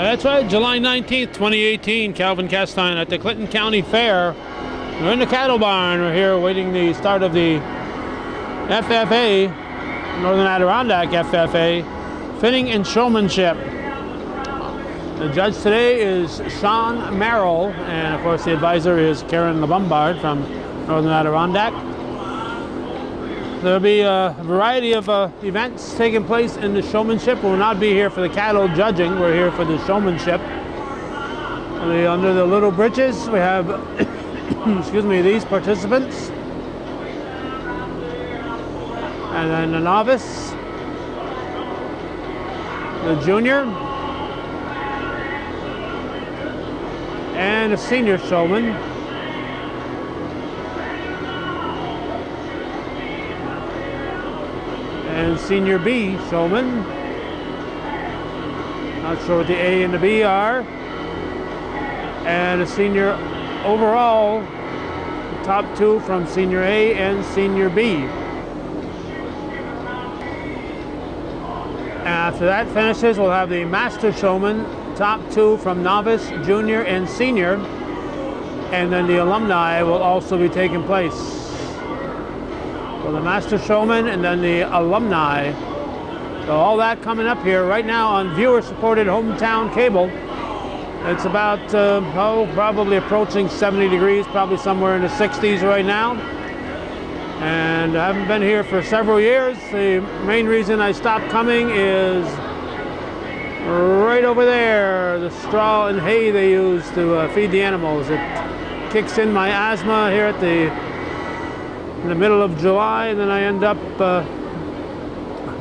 That's right, July 19th, 2018, Calvin Castine at the Clinton County Fair. We're in the cattle barn. We're here waiting the start of the FFA, Northern Adirondack FFA, Fitting and Showmanship. The judge today is Sean Merrill, and of course the advisor is Karen LeBombard from Northern Adirondack. There'll be a variety of events taking place in the showmanship. We'll not be here for the cattle judging. We're here for the showmanship. Under the little britches, we have excuse me, these participants. And then the novice, the junior, and a senior showman. And senior B showman. Not sure what the A and the B are. And a senior overall, the top two from senior A and senior B. After that finishes, we'll have the master showman, top two from novice, junior, and senior. And then the alumni will also be taking place. So the master showman and then the alumni. So all that coming up here right now on viewer-supported hometown cable. It's about, probably approaching 70 degrees, probably somewhere in the 60s right now. And I haven't been here for several years. The main reason I stopped coming is right over there, the straw and hay they use to feed the animals. It kicks in my asthma here in the middle of July, and then I end up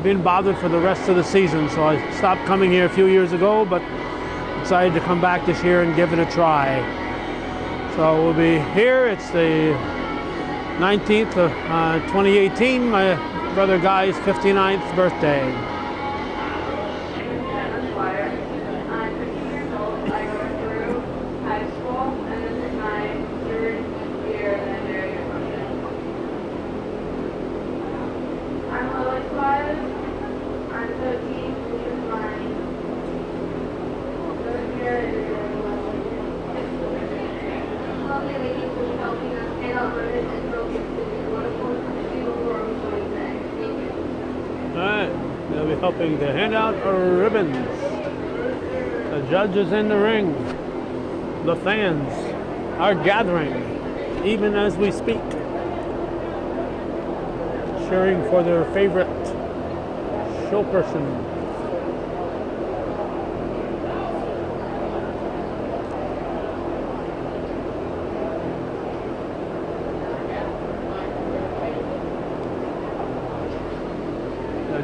being bothered for the rest of the season. So I stopped coming here a few years ago, but decided to come back this year and give it a try. So we'll be here. It's the 19th of 2018, my brother Guy's 59th birthday. Alright, they'll be helping to hand out ribbons. The judge is in the ring. The fans are gathering, even as we speak, cheering for their favorite show person.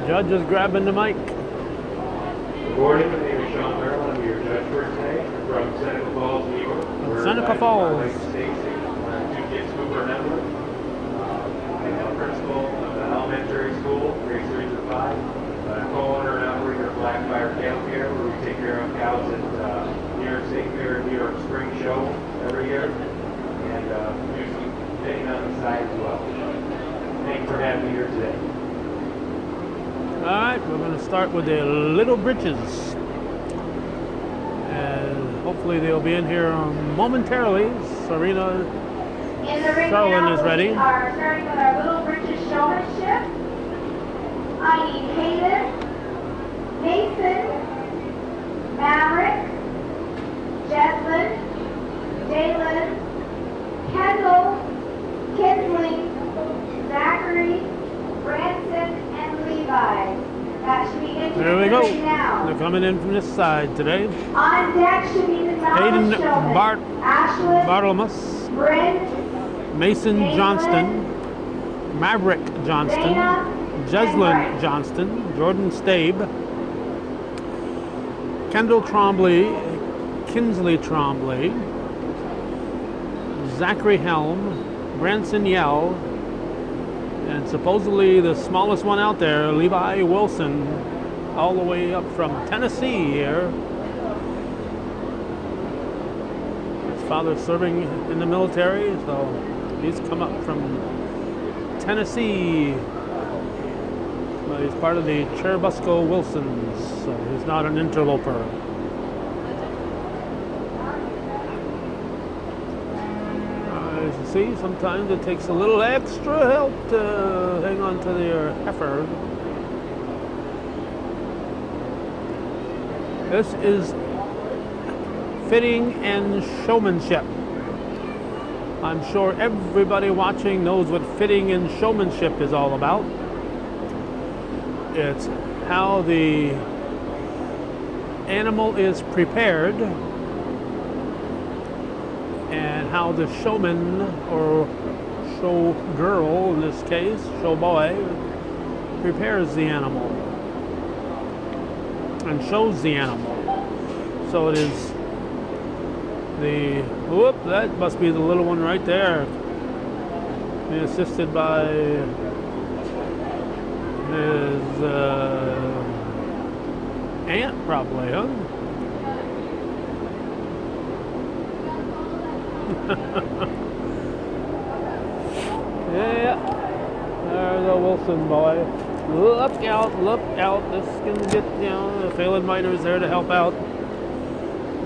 Judge is grabbing the mic. Good morning, my name is Sean Merrill. I'm your judge for today from Seneca Falls, New York. Seneca Falls. My Stacy, two kids, Cooper and Emma. I'm the principal of the elementary school, grades 3 through 5. Co-owner and operator of Blackfire Cattle Care, where we take care of cows at New York State Fair and New York Spring Show every year. And do some fitting on the side as well. Thanks for having me here today. Alright, we're going to start with the little britches. And hopefully they'll be in here momentarily. Serena Charlin is ready. We are starting with our little britches showmanship. I need Hayden, Mason, Maverick, Jeslyn, Jalen, Kendall, Kinsley, Zachary, Branson, Levi. That should be introduced. There we go. Now. They're coming in from this side today. On deck should be the Hayden showman. Ashlyn, Bartlemus, Bryn, Mason Caitlin, Johnston, Maverick Johnston, Dana, Jeslyn Johnston, Jordan Stabe, Kendall Trombley, Kinsley Trombley, Zachary Helm, Branson Yell, and supposedly the smallest one out there, Levi Wilson, all the way up from Tennessee here. His father's serving in the military, so he's come up from Tennessee. But he's part of the Cherubusco Wilsons, so he's not an interloper. see, sometimes it takes a little extra help to hang on to their heifer. This is fitting and showmanship. I'm sure everybody watching knows what fitting and showmanship is all about. It's how the animal is prepared and how the showman or show girl, in this case, show boy, prepares the animal and shows the animal. So it is the, whoop, that must be the little one right there. Being assisted by his aunt, probably, huh? Yeah, there's a Wilson boy. Look out, this can get, you know, the Phelan Miner is there to help out.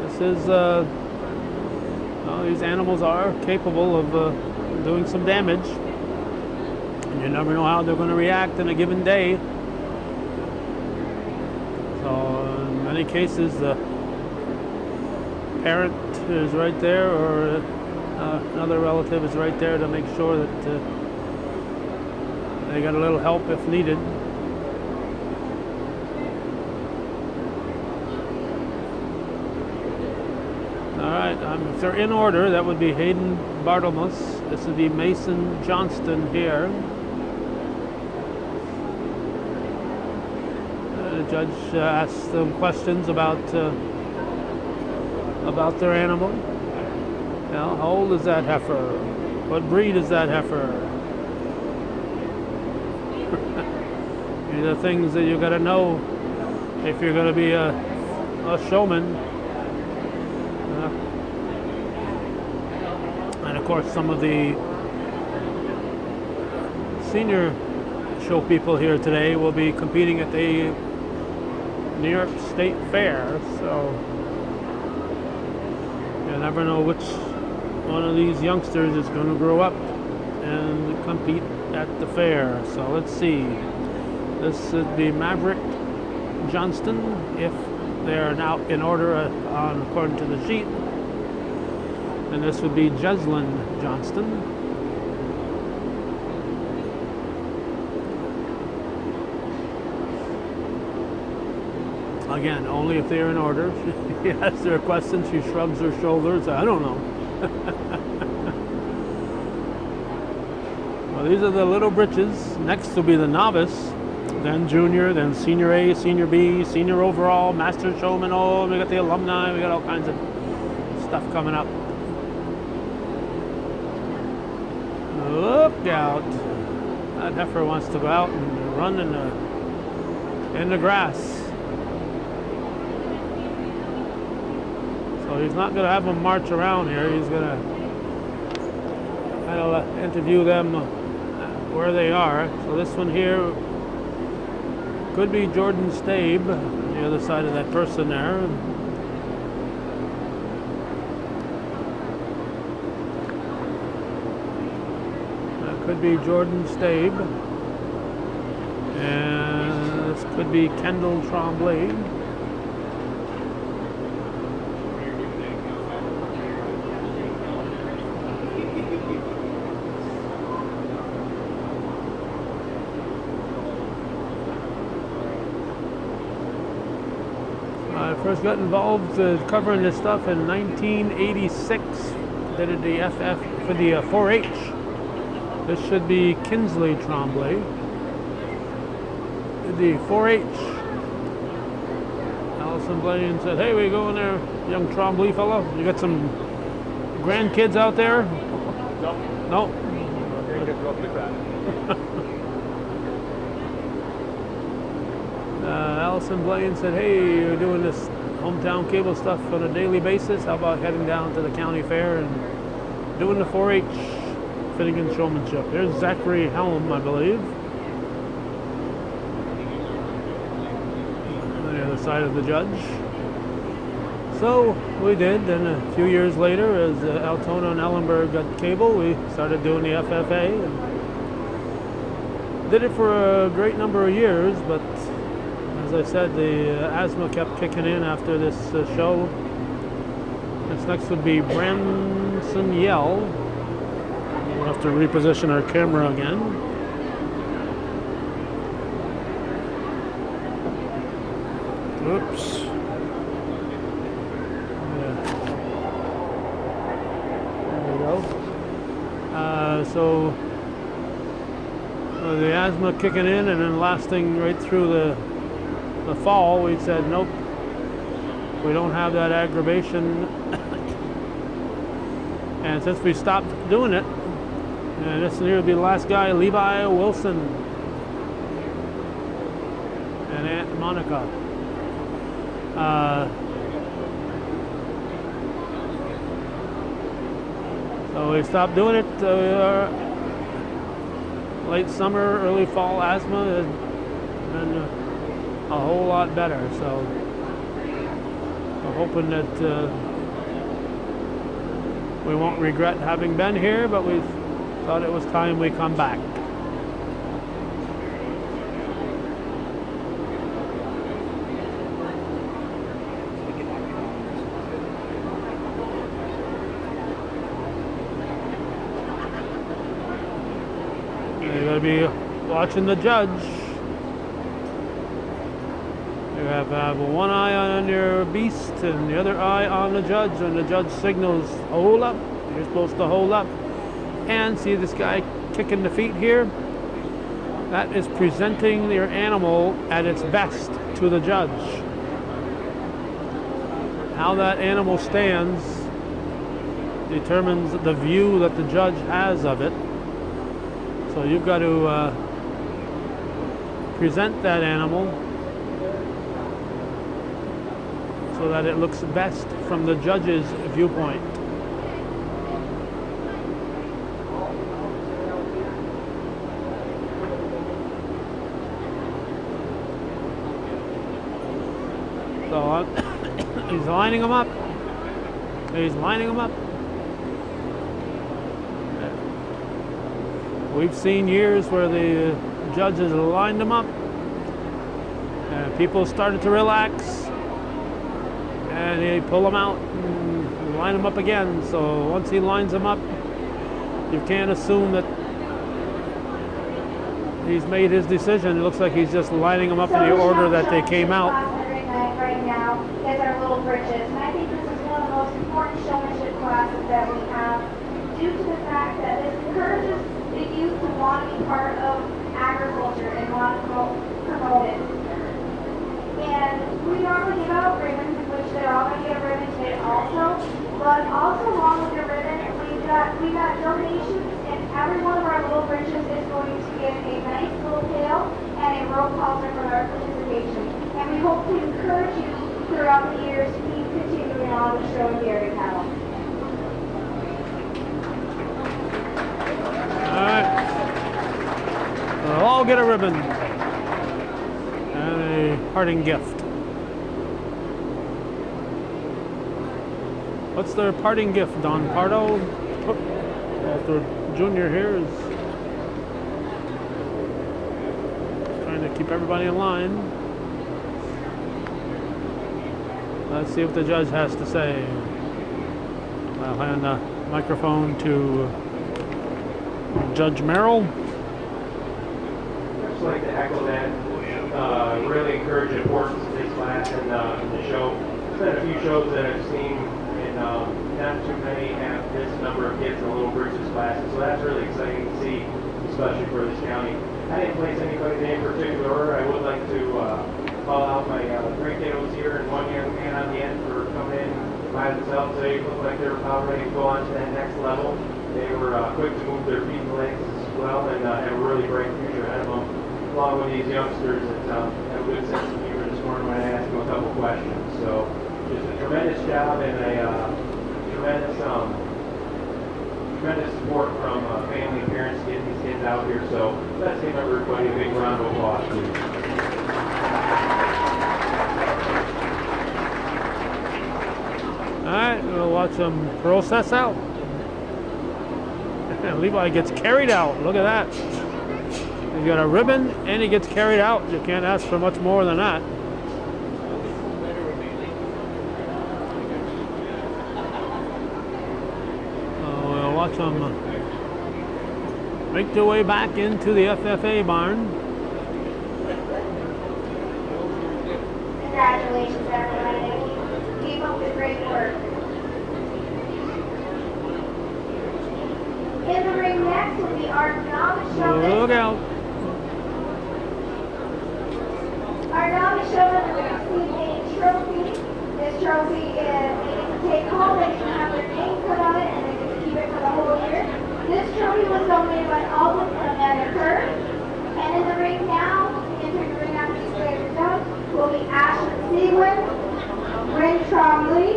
This is, well, these animals are capable of doing some damage. And you never know how they're going to react in a given day. So, in many cases, the parent is right there, or another relative is right there to make sure that they got a little help if needed. All right, if they're in order, that would be Hayden Bartlemus. This would be Mason Johnston here. The judge asked them questions about their animal. Now, how old is that heifer? What breed is that heifer? These are things that you got to know if you're going to be a showman. And of course, some of the senior show people here today will be competing at the New York State Fair. So you never know which one of these youngsters is going to grow up and compete at the fair. So let's see. This would be Maverick Johnston, if they're now in order according to the sheet. And this would be Jeslyn Johnston. Again, only if they're in order. She asks her a question, she shrugs her shoulders. I don't know. Well, these are the little britches. Next will be the novice, then junior, then senior A, senior B, senior overall, master showman. Oh, we got the alumni. We got all kinds of stuff coming up. Look out. That heifer wants to go out and run in the grass. So he's not going to have them march around here. He's going to kind of interview them where they are. So this one here could be Jordan Stabe, on the other side of that person there. That could be Jordan Stabe. And this could be Kendall Tremblay. I first got involved covering this stuff in 1986. Did it the FF for the 4-H. This should be Kinsley Tremblay. The 4-H. Allison Blaine said, "Hey, we go in there, young Tremblay fellow. You got some grandkids out there?" No. Allison Blaine said, "Hey, you're doing this hometown cable stuff on a daily basis. How about heading down to the county fair and doing the 4-H fitting and showmanship?" There's Zachary Helm, I believe. On the other side of the judge. So we did, and a few years later, as Altona and Ellenberg got cable, we started doing the FFA. And did it for a great number of years, but as I said, the asthma kept kicking in after this show. This next would be Branson Yell. We'll have to reposition our camera again. Oops. So the asthma kicking in and then lasting right through the fall, we said nope, we don't have that aggravation. And since we stopped doing it, and this here will be the last guy, Levi Wilson and Aunt Monica. So we stopped doing it. Late summer, early fall asthma has been a whole lot better. So we're hoping that we won't regret having been here, but we thought it was time we come back. You gotta be watching the judge. You have to have one eye on your beast and the other eye on the judge. When the judge signals hold up, you're supposed to hold up. And see this guy kicking the feet here? That is presenting your animal at its best to the judge. How that animal stands determines the view that the judge has of it. So you've got to present that animal so that it looks best from the judge's viewpoint. So he's lining them up. He's lining them up. We've seen years where the judges lined them up and people started to relax and they pull them out and line them up again. So once he lines them up, you can't assume that he's made his decision. It looks like he's just lining them up in the order that they came out. Right now is our little bridges, and I think this is one of the most important showmanship classes that we have, due to the fact that this encourages the youth to want to be part of agriculture and want to promote it. And we normally give out ribbons, which they're all going to get a ribbon kit also, but also along with the ribbon, we got donations, and every one of our little bridges is going to get a nice little pail and a rope halter for our participation. And we hope to encourage you throughout the years to keep continuing on with show and dairy cattle. Alright. They'll all get a ribbon and a parting gift. What's their parting gift, Don Pardo? Walter Jr. here is trying to keep everybody in line. Let's see what the judge has to say. I'll hand the microphone to Judge Merrill. I'd just like to echo that. Really encourage the importance of this class and the show. There's been a few shows that I've seen, and not too many have this number of kids in the Little Bridges classes, so that's really exciting to see, especially for this county. I didn't place anybody's name in particular order. I would like to call out my three kiddos here and one young man on the end for coming in by themselves. They looked like they were about ready to go on to that next level. They were quick to move their feet and legs as well, and have a really bright future ahead of them, along with these youngsters that have a good sense of humor this morning when I asked them a couple questions. So just a tremendous job and a tremendous support from family and parents getting these kids out here. So let's give everybody a big round of applause, please. watch him process out. Levi gets carried out. Look at that. He's got a ribbon and he gets carried out. You can't ask for much more than that. So we'll watch them make their way back into the FFA barn. Congratulations, everybody. Keep up the great work. In the ring next will be our novice showman. Look out. Our novice showman will receive a trophy. This trophy is they get to take home. They can have their name put on it and they get to keep it for the whole year. This trophy was donated by Alvin from Nanakurt. And in the ring now, entering the ring after these players are done, will be Ashley Seawood, Bryn Trombley,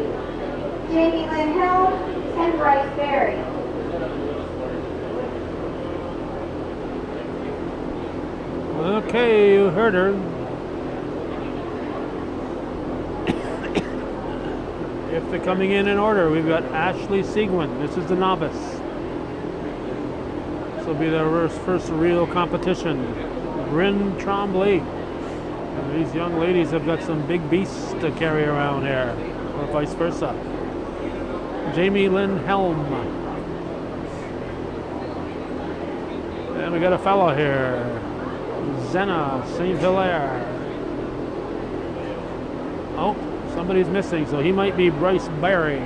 Jamie Lynn Helm, and Bryce Berry. Okay, you heard her. If they're coming in order, we've got Ashley Seguin. This is the novice. This will be their first real competition. Bryn Trombley. And these young ladies have got some big beasts to carry around here, or vice versa. Jamie Lynn Helm. And we got a fellow here. Zena St. Hilaire. Oh, somebody's missing, so he might be Bryce Berry.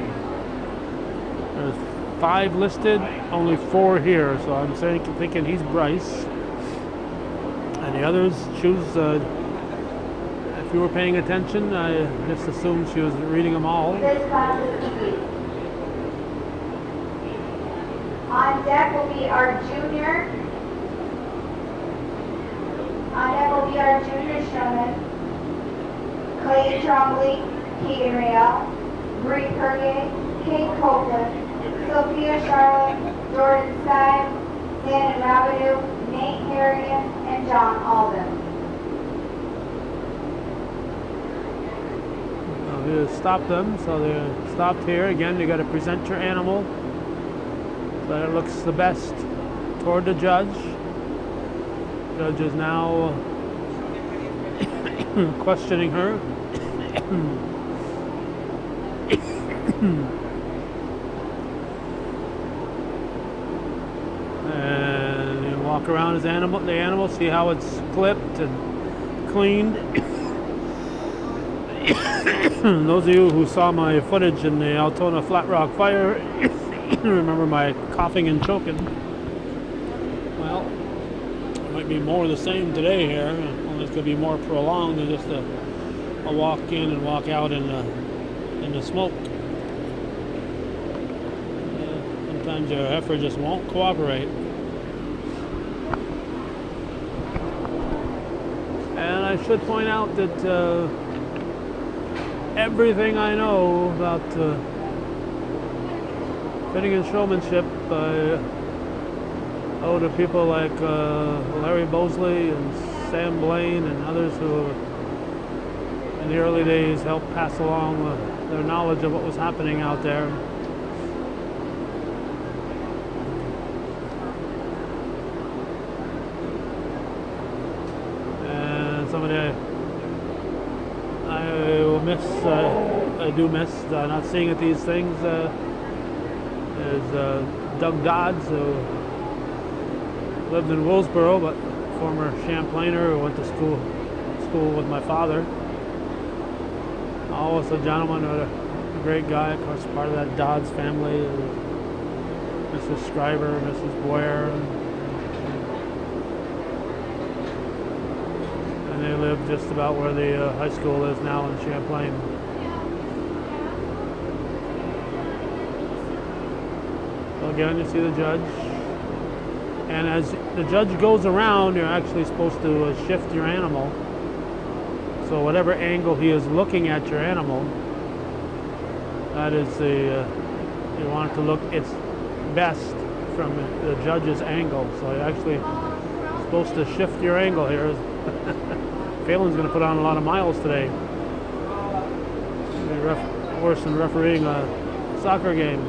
There's 5 listed, only 4 here, so I'm thinking he's Bryce. And the others choose. If you were paying attention, I just assumed she was reading them all. This class is complete. On deck will be our junior. On deck will be our junior showman. Clay Trombley, Keegan Real, Bree Perrier, Kate Copeland, Sophia Charlotte, Jordan Stein, Shannon Rabideau, Nate Harrigan, and John Alden. We stop them, so they're stopped here. Again, you got to present your animal so that it looks the best toward the judge. Judge is now questioning her. And you walk around the animal, see how it's clipped and cleaned. Those of you who saw my footage in the Altona Flat Rock fire remember my coughing and choking. Well, it might be more of the same today here, only it's going to be more prolonged than just a walk in and walk out in the smoke. Sometimes your heifer just won't cooperate. And I should point out that everything I know about fitting and showmanship I owe to people like Larry Bosley and Sam Blaine and others who in the early days helped pass along their knowledge of what was happening out there. And somebody I do miss not seeing at these things is Doug Dodds, who lived in Willsboro, but former Champlainer who went to school with my father. Always a gentleman, a great guy, of course, part of that Dodds family. Mrs. Scriber, Mrs. Boyer. And they live just about where the high school is now in Champlain. So again, you see the judge. And as the judge goes around, you're actually supposed to shift your animal. So whatever angle he is looking at your animal, that is you want it to look its best from the judge's angle. So you're actually supposed to shift your angle here. Phelan's going to put on a lot of miles today. Worse than refereeing a soccer game.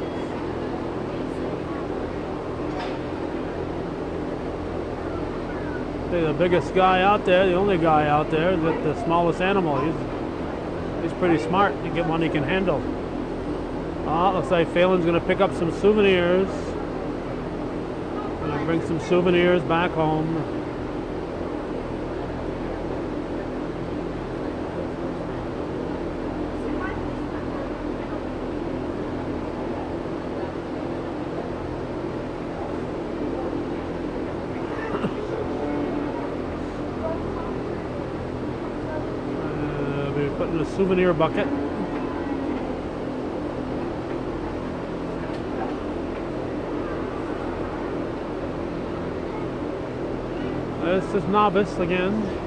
The biggest guy out there, the only guy out there, is the smallest animal. He's pretty smart to get one he can handle. Looks like Phelan's going to pick up some souvenirs. Going to bring some souvenirs back home. Put in a souvenir bucket. This is novice again.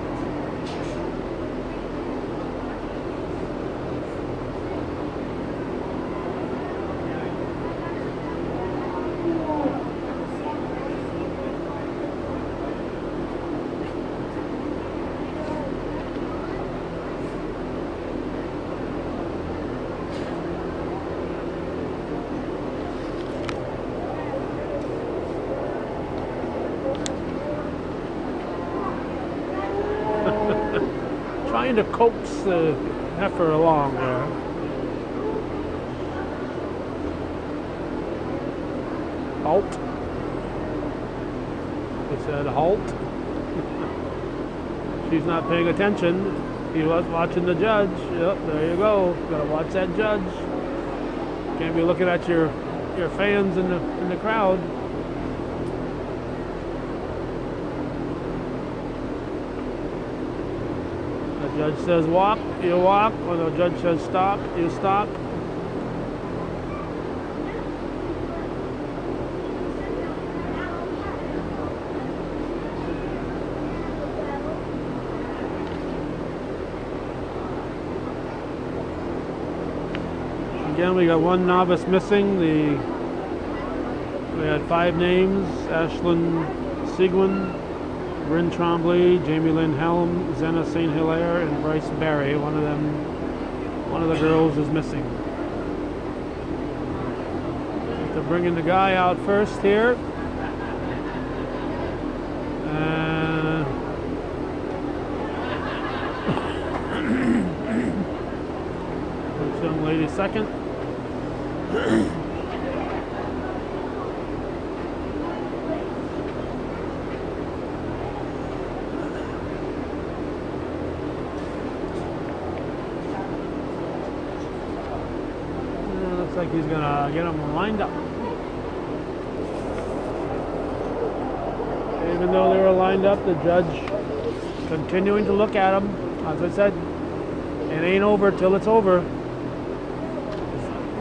Trying to coax the heifer along there. Halt. He said halt. She's not paying attention. He was watching the judge. Yep, there you go. Gotta watch that judge. Can't be looking at your fans in the crowd. The judge says walk, you walk. When the judge says stop, you stop. Again, we got one novice missing. We had 5 names: Ashlyn Seguin, Bryn Trombley, Jamie Lynn Helm, Zenna St. Hilaire, and Bryce Barry. One of the girls is missing. They're bringing the guy out first here. This young lady second. Looks like he's gonna get them lined up. Even though they were lined up, the judge continuing to look at them. As I said, it ain't over till it's over.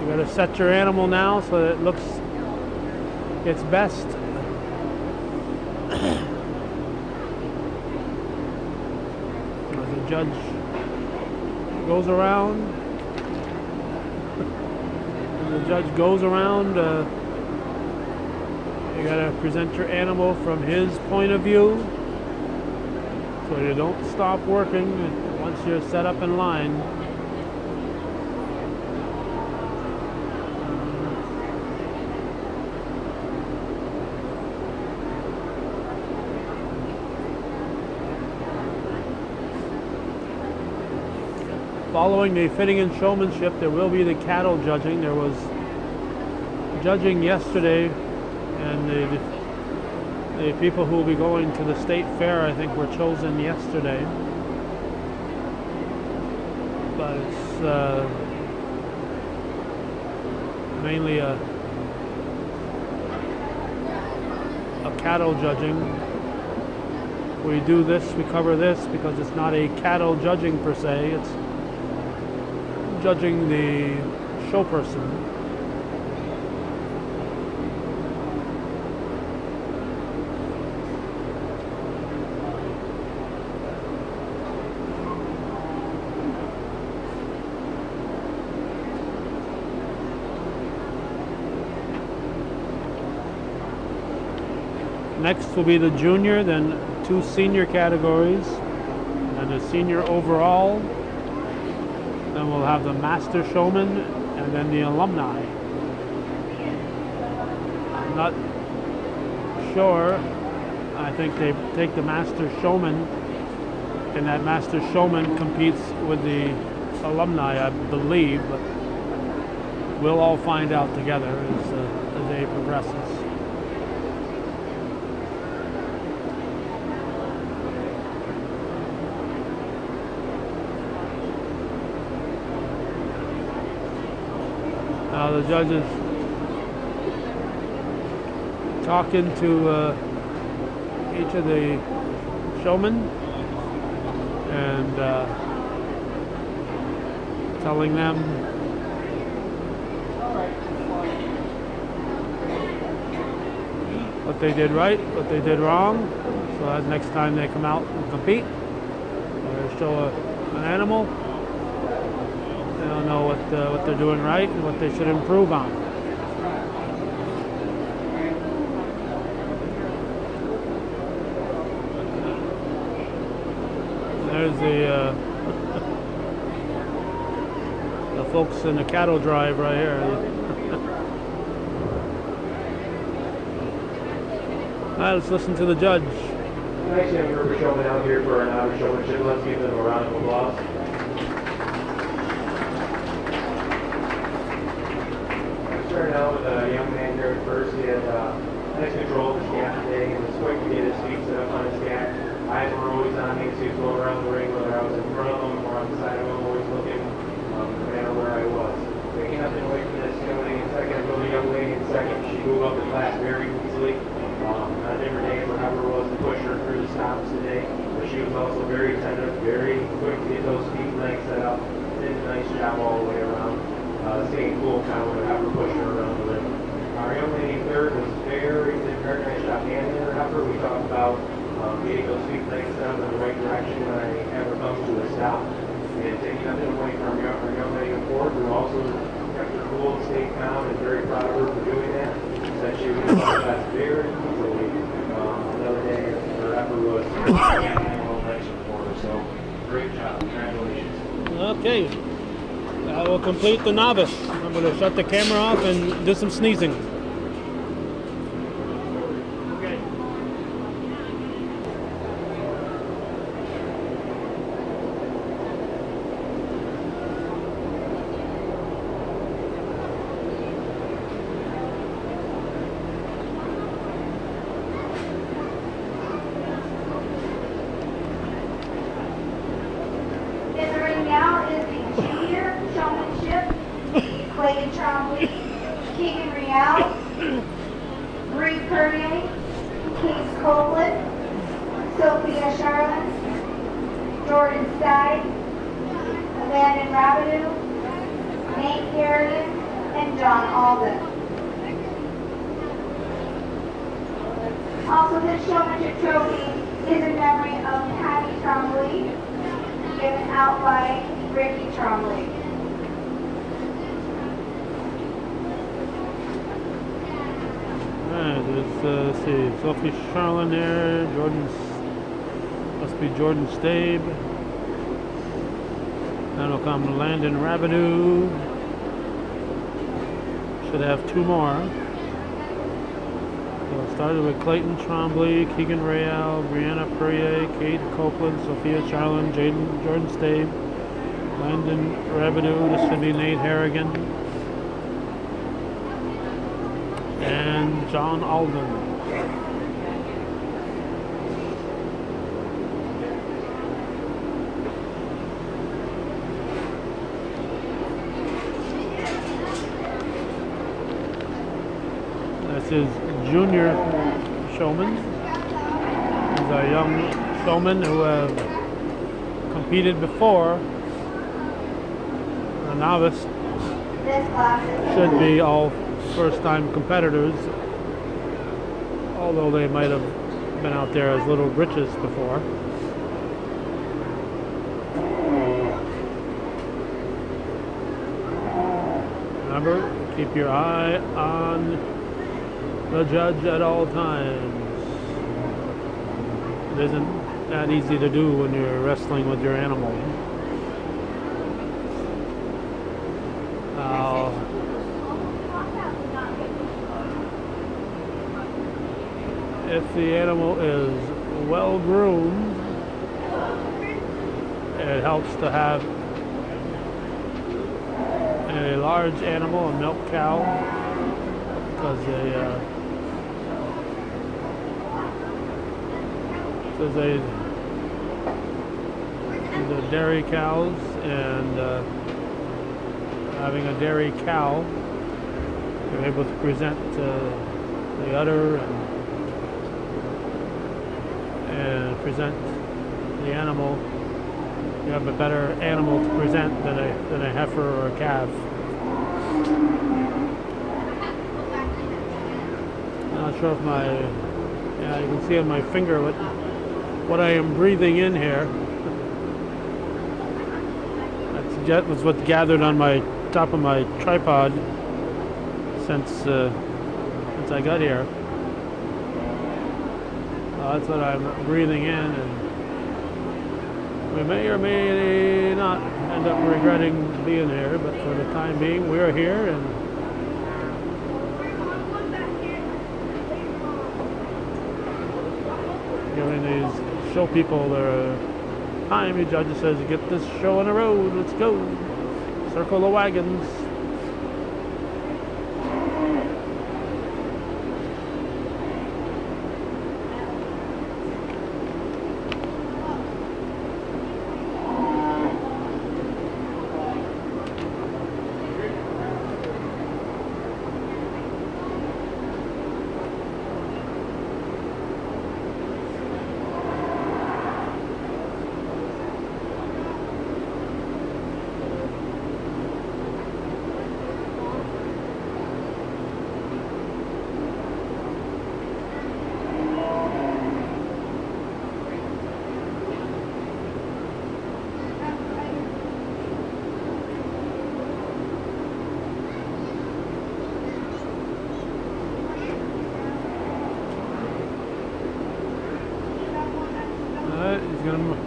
You gotta set your animal now so that it looks its best. As the judge goes around, you gotta present your animal from his point of view, so you don't stop working once you're set up in line. Following the fitting and showmanship, there will be the cattle judging. There was judging yesterday, and the people who will be going to the state fair, I think, were chosen yesterday. But it's mainly a cattle judging. We do this, we cover this because it's not a cattle judging per se. It's judging the show person. Next will be the junior, then 2 senior categories, and the senior overall. Then we'll have the master showman, and then the alumni. not sure. I think they take the Master Showman, and that Master Showman competes with the alumni, I believe, but we'll all find out together as the day progresses. Now the judges talking to each of the showmen and telling them what they did right, what they did wrong, so that next time they come out and compete or show an animal, they'll know what they're doing right and what they should improve on. There's the folks in the cattle drive right here. All right, let's listen to the judge. Nice young group of showmen out here for an honor showmanship. Let's give them a round of applause. Started out with a young man here at first. He had nice control of his gap today and was quick to get his feet set up on his gap. Eyes were always on me, so he was going around the ring, whether I was in front of him or on the side of him, always looking no matter where I was. Taking nothing away from this young lady in second, the young lady in second. She moved up the class very easily. On a different day, whatever it was to push her through the stops today. But she was also very attentive, very quick to get those feet legs set up. Did a nice job all the way around. Staying cool kind of whenever pushing her around the ring. Our young lady third was did a very nice job handling her effort. We talked about getting those feet legs set up in the right direction when I ever comes to a stop. And taking nothing away from our young lady in fourth, who also kept her cool and stayed calm, and very proud of her for doing that. Said she was that's very easily. Another day, her effort was excellent for her. So great job. Congratulations. Okay, I will complete the novice. I'm going to shut the camera off and do some sneezing. Now is the Junior Showmanship, Clayton Trombley, Keegan Real, Bree Courier, Case Copeland, Sophia Charlin, Jordan Stein, Landon Rabideau, Nate Harrigan, and John Alden. Also, this showmanship trophy is in memory of Patty Trombley, given out by Ricky Trombley. Alright, let's see, Sophie Charlin there, must be Jordan Stabe. Then will come Landon Rabideau. Should have two more. So it started with Clayton Trombley, Keegan Real, Brianna Perrier, Kate Copeland, Sophia Charlin, Jordan Stabe, Landon Rabideau, this should be Nate Harrigan, and John Alden. This is Junior Showman. He's a young showman who have competed before. A novice should be all first-time competitors, although they might have been out there as little britches before. Remember, keep your eye on the judge at all times. It isn't that easy to do when you're wrestling with your animal. if the animal is well groomed, it helps to have a large animal, a milk cow, because the dairy cows, and having a dairy cow, you're able to present the udder and present the animal. You have a better animal to present than a heifer or a calf. I'm not sure if you can see on my finger what I am breathing in here. That was what gathered on my top of my tripod since I got here. That's what I'm breathing in, and we may or may not end up regretting being here, but for the time being, we're here, and giving these show people their time. The judge says, "Get this show on the road. Let's go. Circle the wagons."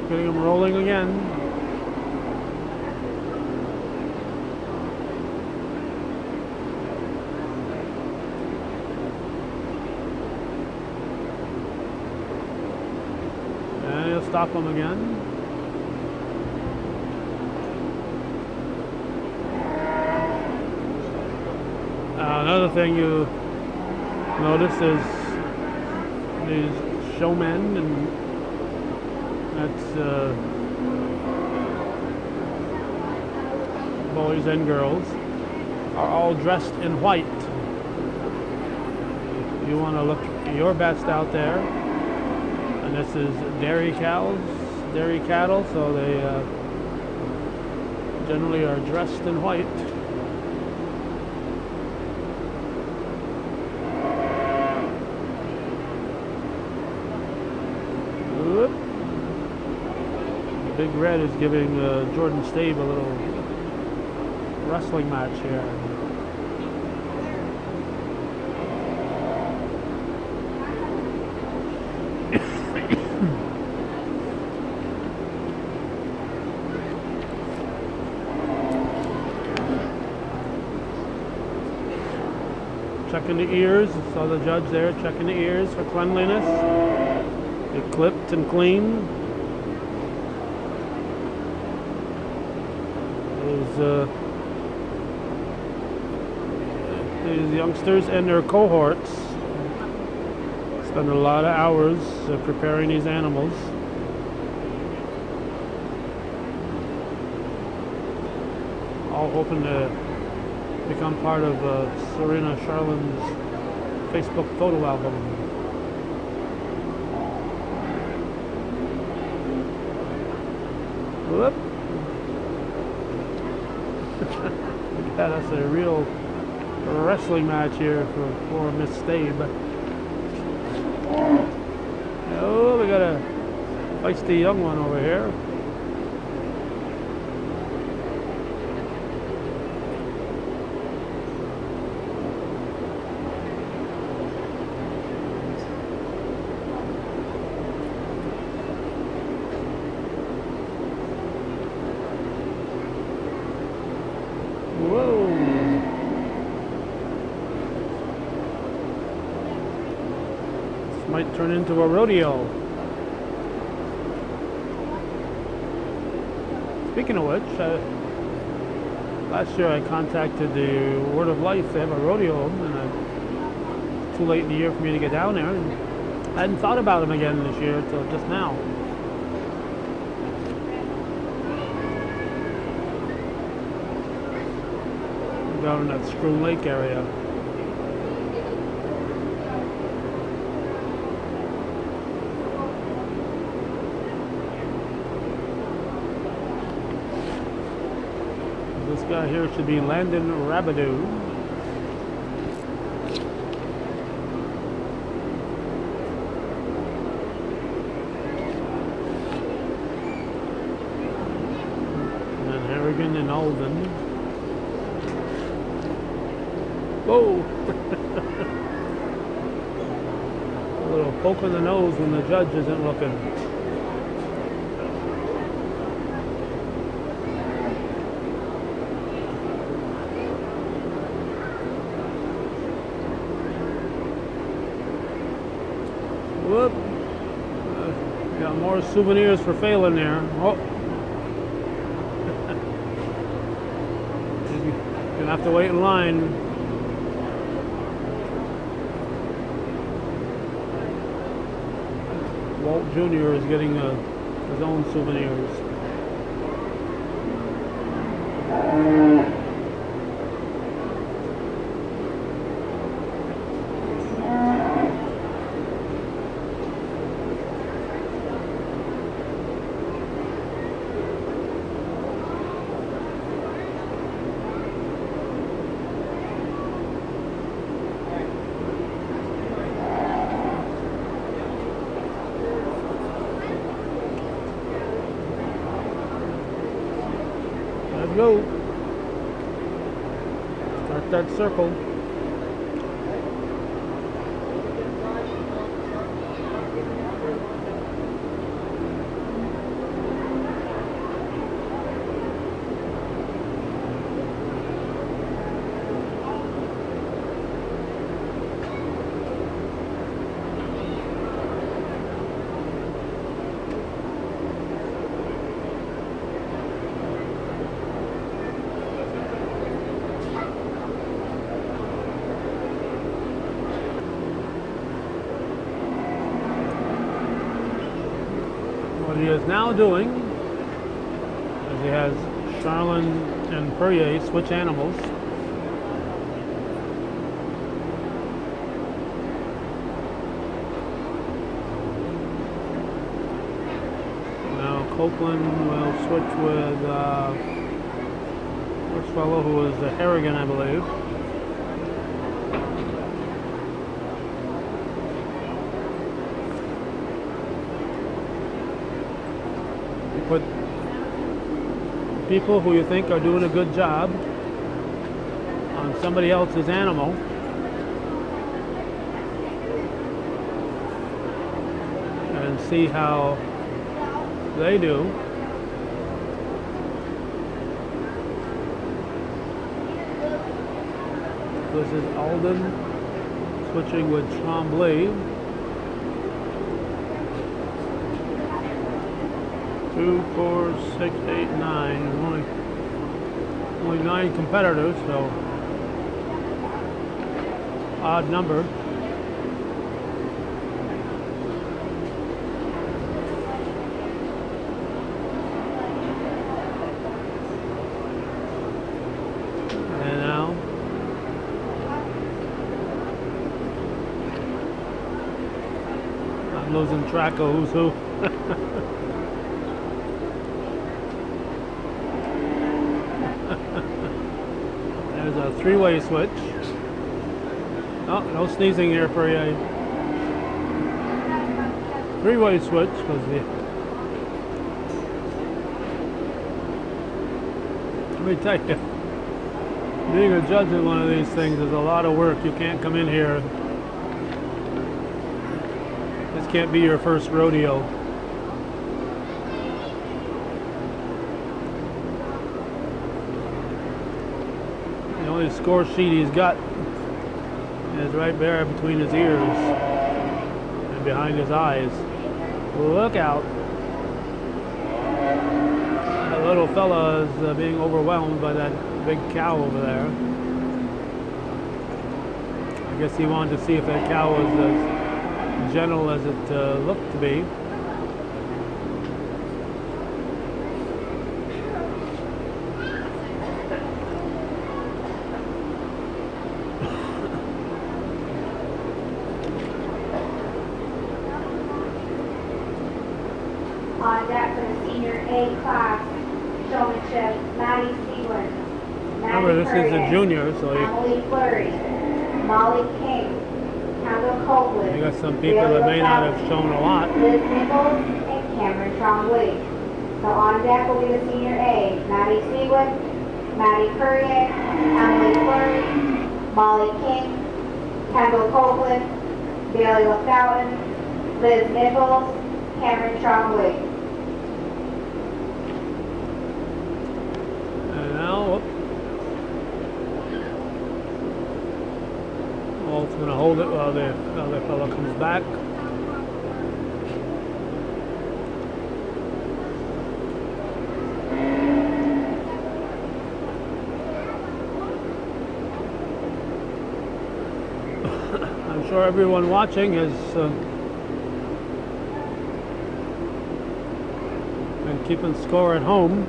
Getting them rolling again. And he'll stop them again. Another thing you notice is these showmen, and that's boys and girls, are all dressed in white. You want to look your best out there. And this is dairy cows, dairy cattle, so they generally are dressed in white. Big Red is giving Jordan Stave a little wrestling match here. Checking the ears, saw the judge there checking the ears for cleanliness. They're clipped and clean. These youngsters and their cohorts spend a lot of hours preparing these animals. All hoping to become part of Serena Charlin's Facebook photo album. Whoop. Yeah, that's a real wrestling match here for poor Miss Stabe. Oh, we got a feisty young one over here. Whoa. might turn into a rodeo. Speaking of which, last year I contacted the Word of Life. They have a rodeo, and it's too late in the year for me to get down there. And I hadn't thought about them again this year until just now. Down in that Screw Lake area. This guy here should be Landon Rabidou. And then Harrigan and Alden. Whoa! A little poke in the nose when the judge isn't looking. Whoop! Got more souvenirs for Phelan there. Oh! You're gonna have to wait in line. Walt Jr. is getting his own souvenirs. Let's go. Start that circle. What he is now doing is he has Charlin and Perrier switch animals. Now Copeland will switch with this fellow who is the Harrigan, I believe. Put people who you think are doing a good job on somebody else's animal, and see how they do. This is Alden switching with Tremblay. 2, 4, 6, 8, 9. Only 9 competitors, so odd number. And now I'm losing track of who's who. There's a three-way switch. Oh, no sneezing here, Perrier. Three-way switch because let me tell you, being a judge in one of these things is a lot of work. You can't come in here. This can't be your first rodeo. The only score sheet he's got is right there between his ears. And behind his eyes. Look out. That little fella is being overwhelmed by that big cow over there. I guess he wanted to see if that cow was as gentle as it looked to be. On deck for the senior A class showmanship, Maddie Siegler. Remember, this is a junior, so Emily Fleury, Molly King, Kendall Copeland. you got some people that may not have shown a lot. Liz Nichols and Cameron Trombley. So on deck will be the senior A, Maddie Siegler, Maddie Courier, Emily Fleury, Molly King, Kendall Copeland, Bailey LaFountain, Liz Nichols, Cameron Trombley. And now, Walt's going to hold it while the other fellow comes back. I'm sure everyone watching has been keeping score at home.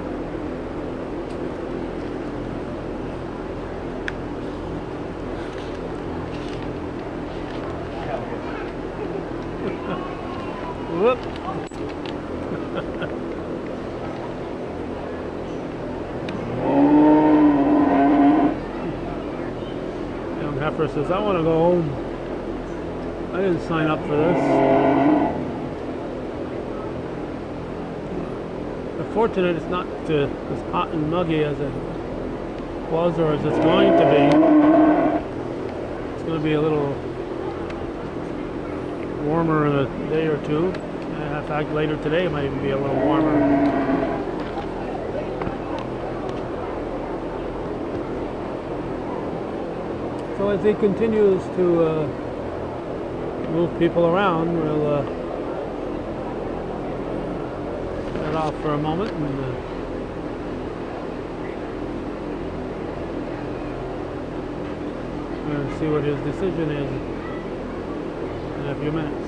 Whoop. Young heifer says, I want to go home. I didn't sign up for this. We're fortunate it's not as hot and muggy as it was or as it's going to be. It's going to be a little warmer in a day or two. In fact, later today it might even be a little warmer. So as he continues to move people around, we'll head off for a moment and see what his decision is in a few minutes.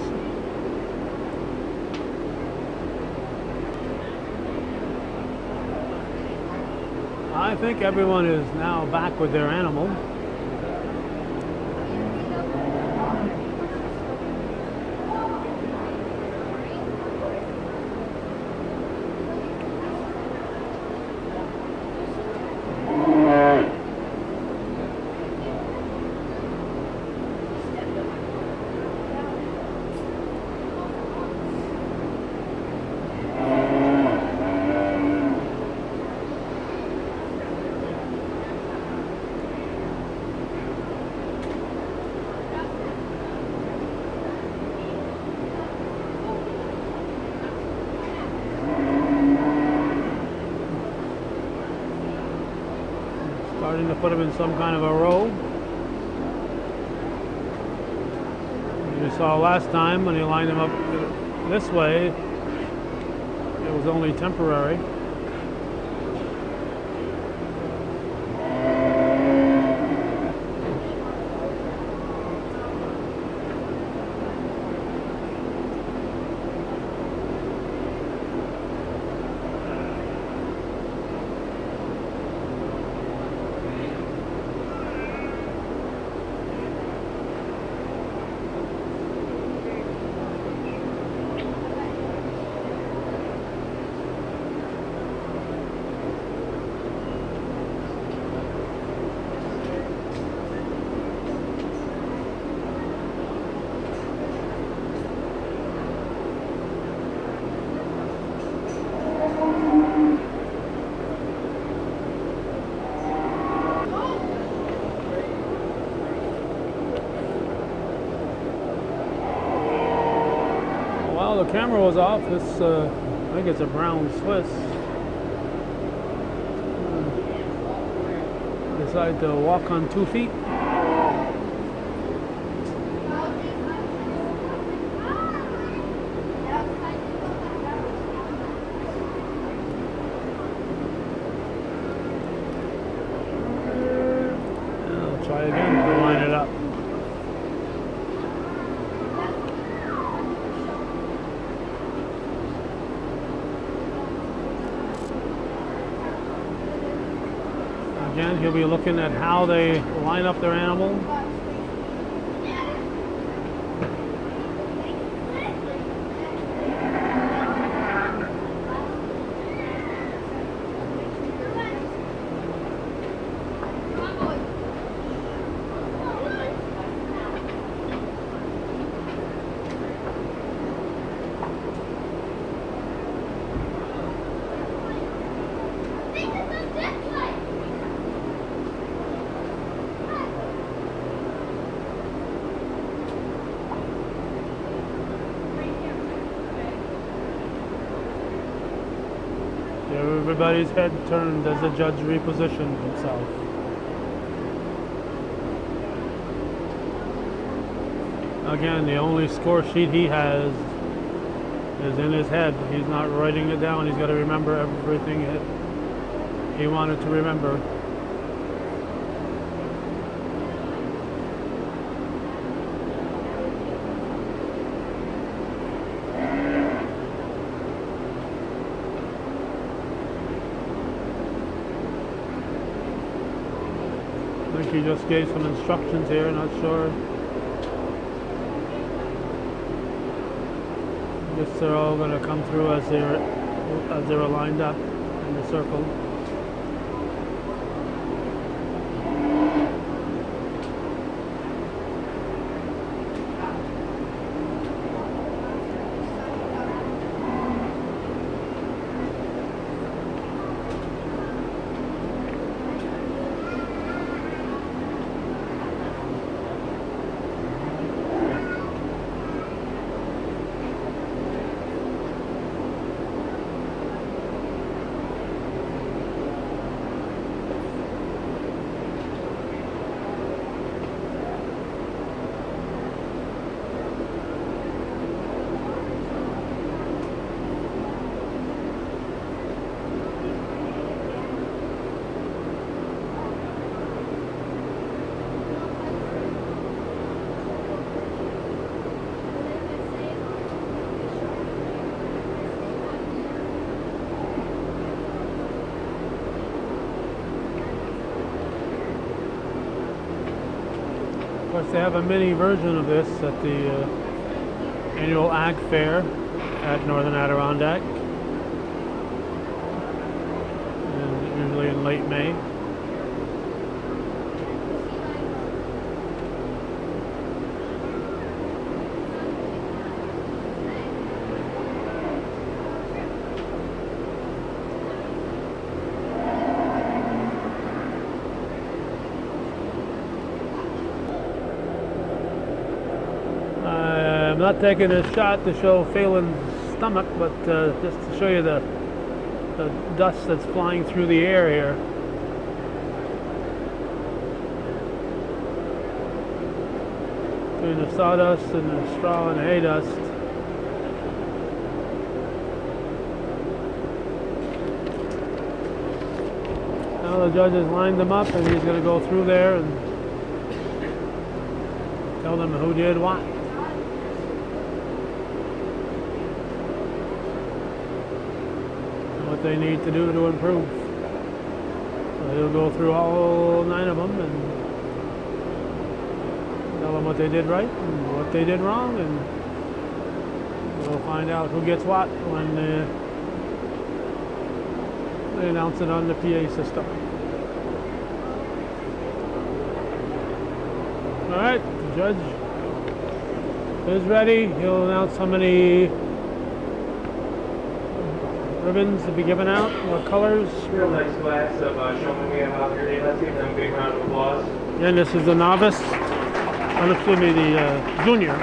I think everyone is now back with their animal. Starting to put them in some kind of a row. You saw last time when he lined them up this way, it was only temporary. While the camera was off, this I think it's a brown Swiss. Decided to walk on 2 feet. Again, he'll be looking at how they line up their animal. Everybody's head turned as the judge repositioned himself. Again, the only score sheet he has is in his head. He's not writing it down. He's got to remember everything he wanted to remember. I think he just gave some instructions here, not sure. I guess they're all going to come through as they're lined up in the circle. Of course, they have a mini version of this at the annual Ag Fair at Northern Adirondack, and usually in late May. I'm not taking a shot to show Phelan's stomach, but just to show you the dust that's flying through the air here. Between the sawdust and the straw and the hay dust. Now the judge has lined them up, and he's going to go through there and tell them who did what. What they need to do to improve. So he'll go through all 9 of them and tell them what they did right and what they did wrong, and we'll find out who gets what when they announce it on the PA system. Alright, the judge is ready. He'll announce how many ribbons to be given out, what colors. Real nice class of showmen we have out here today. Let's give them a big round of applause. And this is the novice, excuse me, the junior,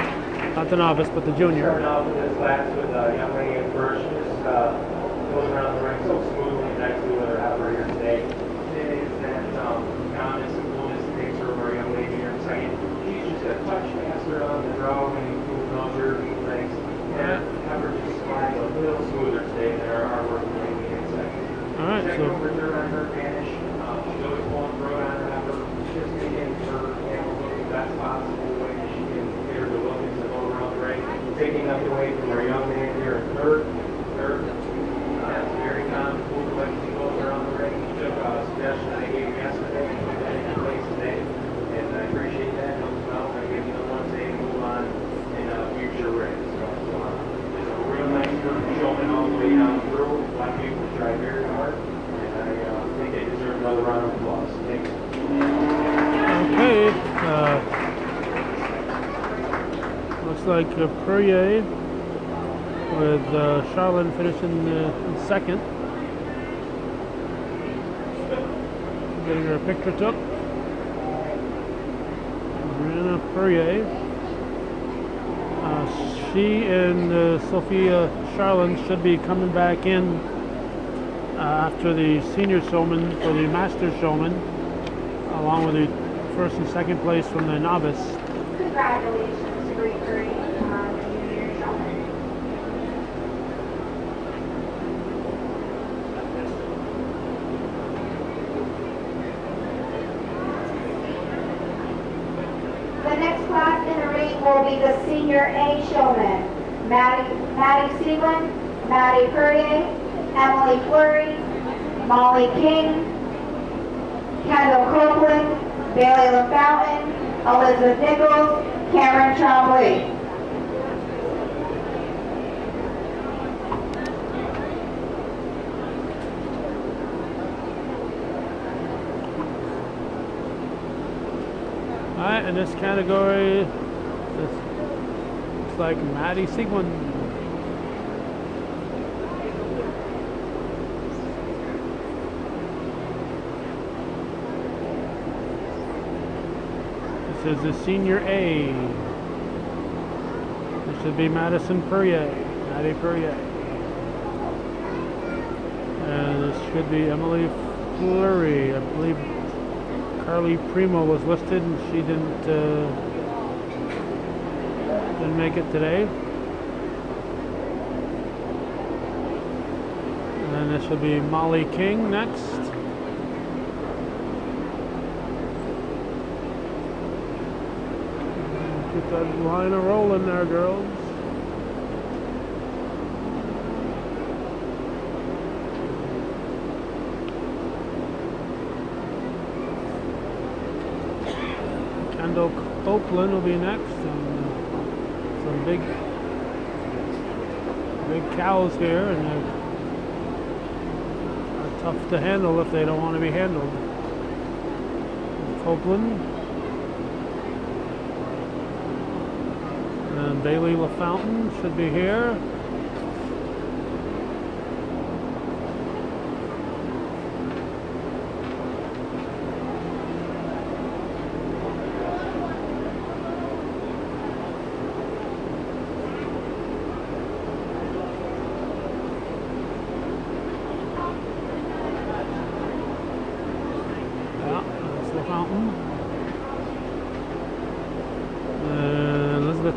not the novice, but the junior. Starting off with this class with young lady in first. She just goes around the ring so smoothly and nicely with her helper here today. It is that calmness and coolness that takes her over a young lady here in second. She's just a touch faster on the draw when you move on her legs. And have her just sliding a little smoother today than our hard-working lady here in second. All right, Second so over third on her advantage. She's always pulling through on her helper. Just getting her animal look the best possible way she can get her to look as they go around the ring. Taking nothing away from our young man here in third. That's very calm, cool, like she goes around the ring. She took a suggestion I gave yesterday. like Perrier with Charlene finishing in second. Getting her picture took. Brianna Perrier. She and Sophia Charlene should be coming back in after the senior showman for the master showman, along with the first and second place from the novice. Congratulations to Great Curry on the junior showman. The next class in the ring will be the Senior A Showman. Maddie Seaman, Maddie Perrier, Emily Fleury, Molly King, Kendall Copeland, Bailey LaFountain, Elizabeth Nichols, Cameron Trombley. Alright, in this category, it's like Maddie Sigmund. This is the Senior A. This should be Madison Perrier, Maddie Perrier. And this should be Emily Fleury. I believe Carly Primo was listed and she didn't make it today. And then this will be Molly King next. Get that line of rolling there, girls. Kendall Copeland will be next, and some big cows here, and they're tough to handle if they don't want to be handled. Copeland, and Bailey LaFountain should be here.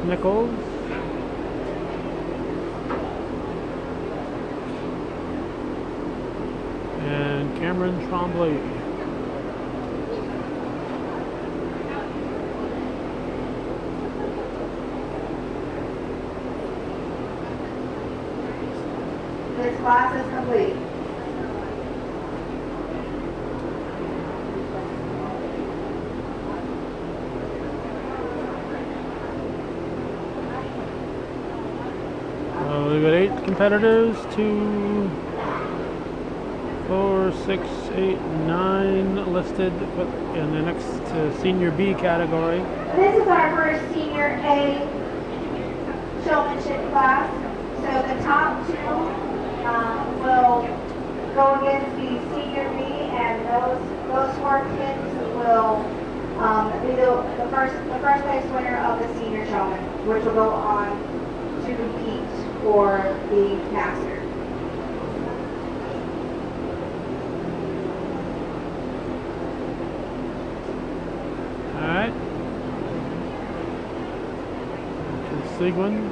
Nichols. And Cameron Trombley. This class is complete. We've got 8 competitors, 2, 4, 6, 8, 9 listed in the next Senior B category. This is our first Senior A showmanship class. So the top 2 will go against the Senior B, and those 4 kids will be the first place winner of the Senior Showman, which will go on to compete for the master. All right. Sigmund.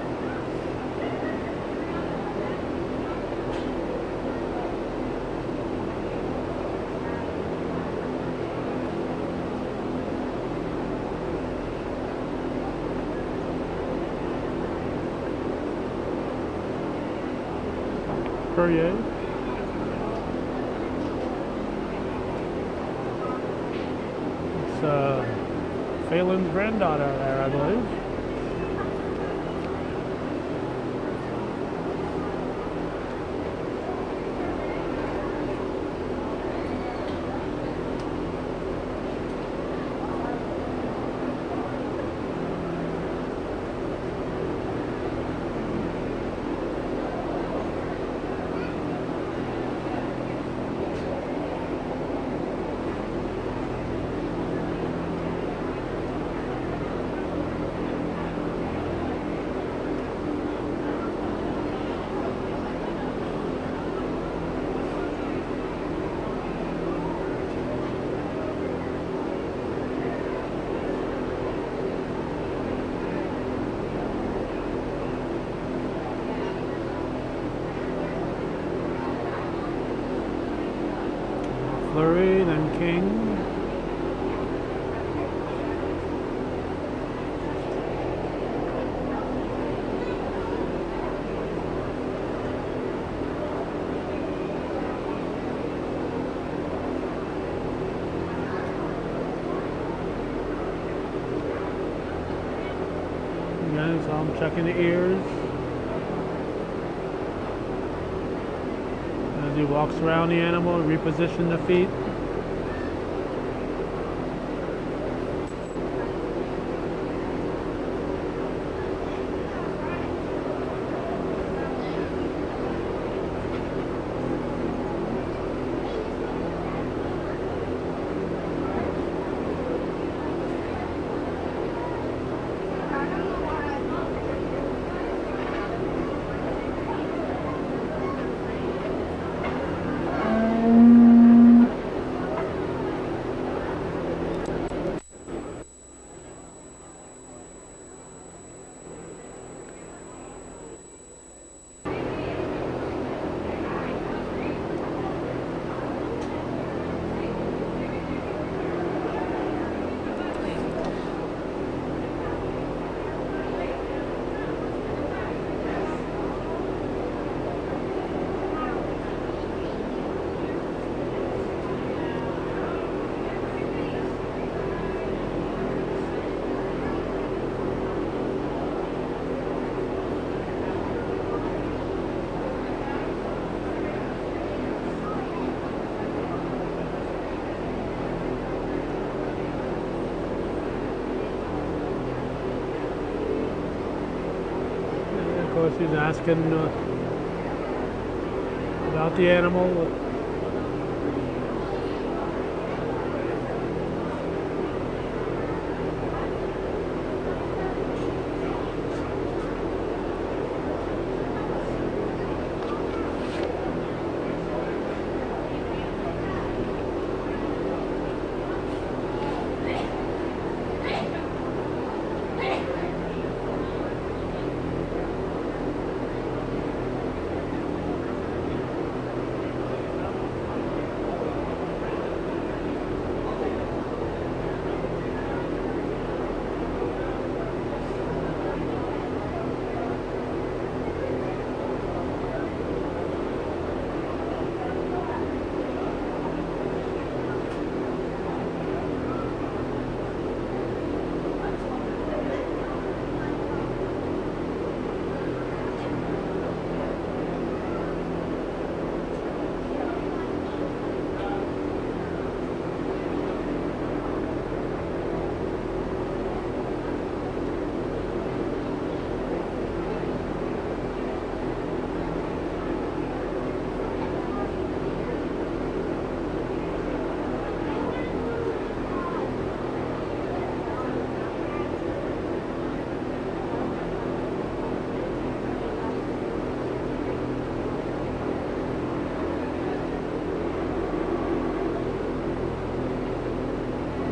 Perrier. It's Phelan's granddaughter there, I believe. Flurry, then King. Again, so I'm checking the ears. As he walks around the animal, reposition the feet. Of course, he's asking about the animal.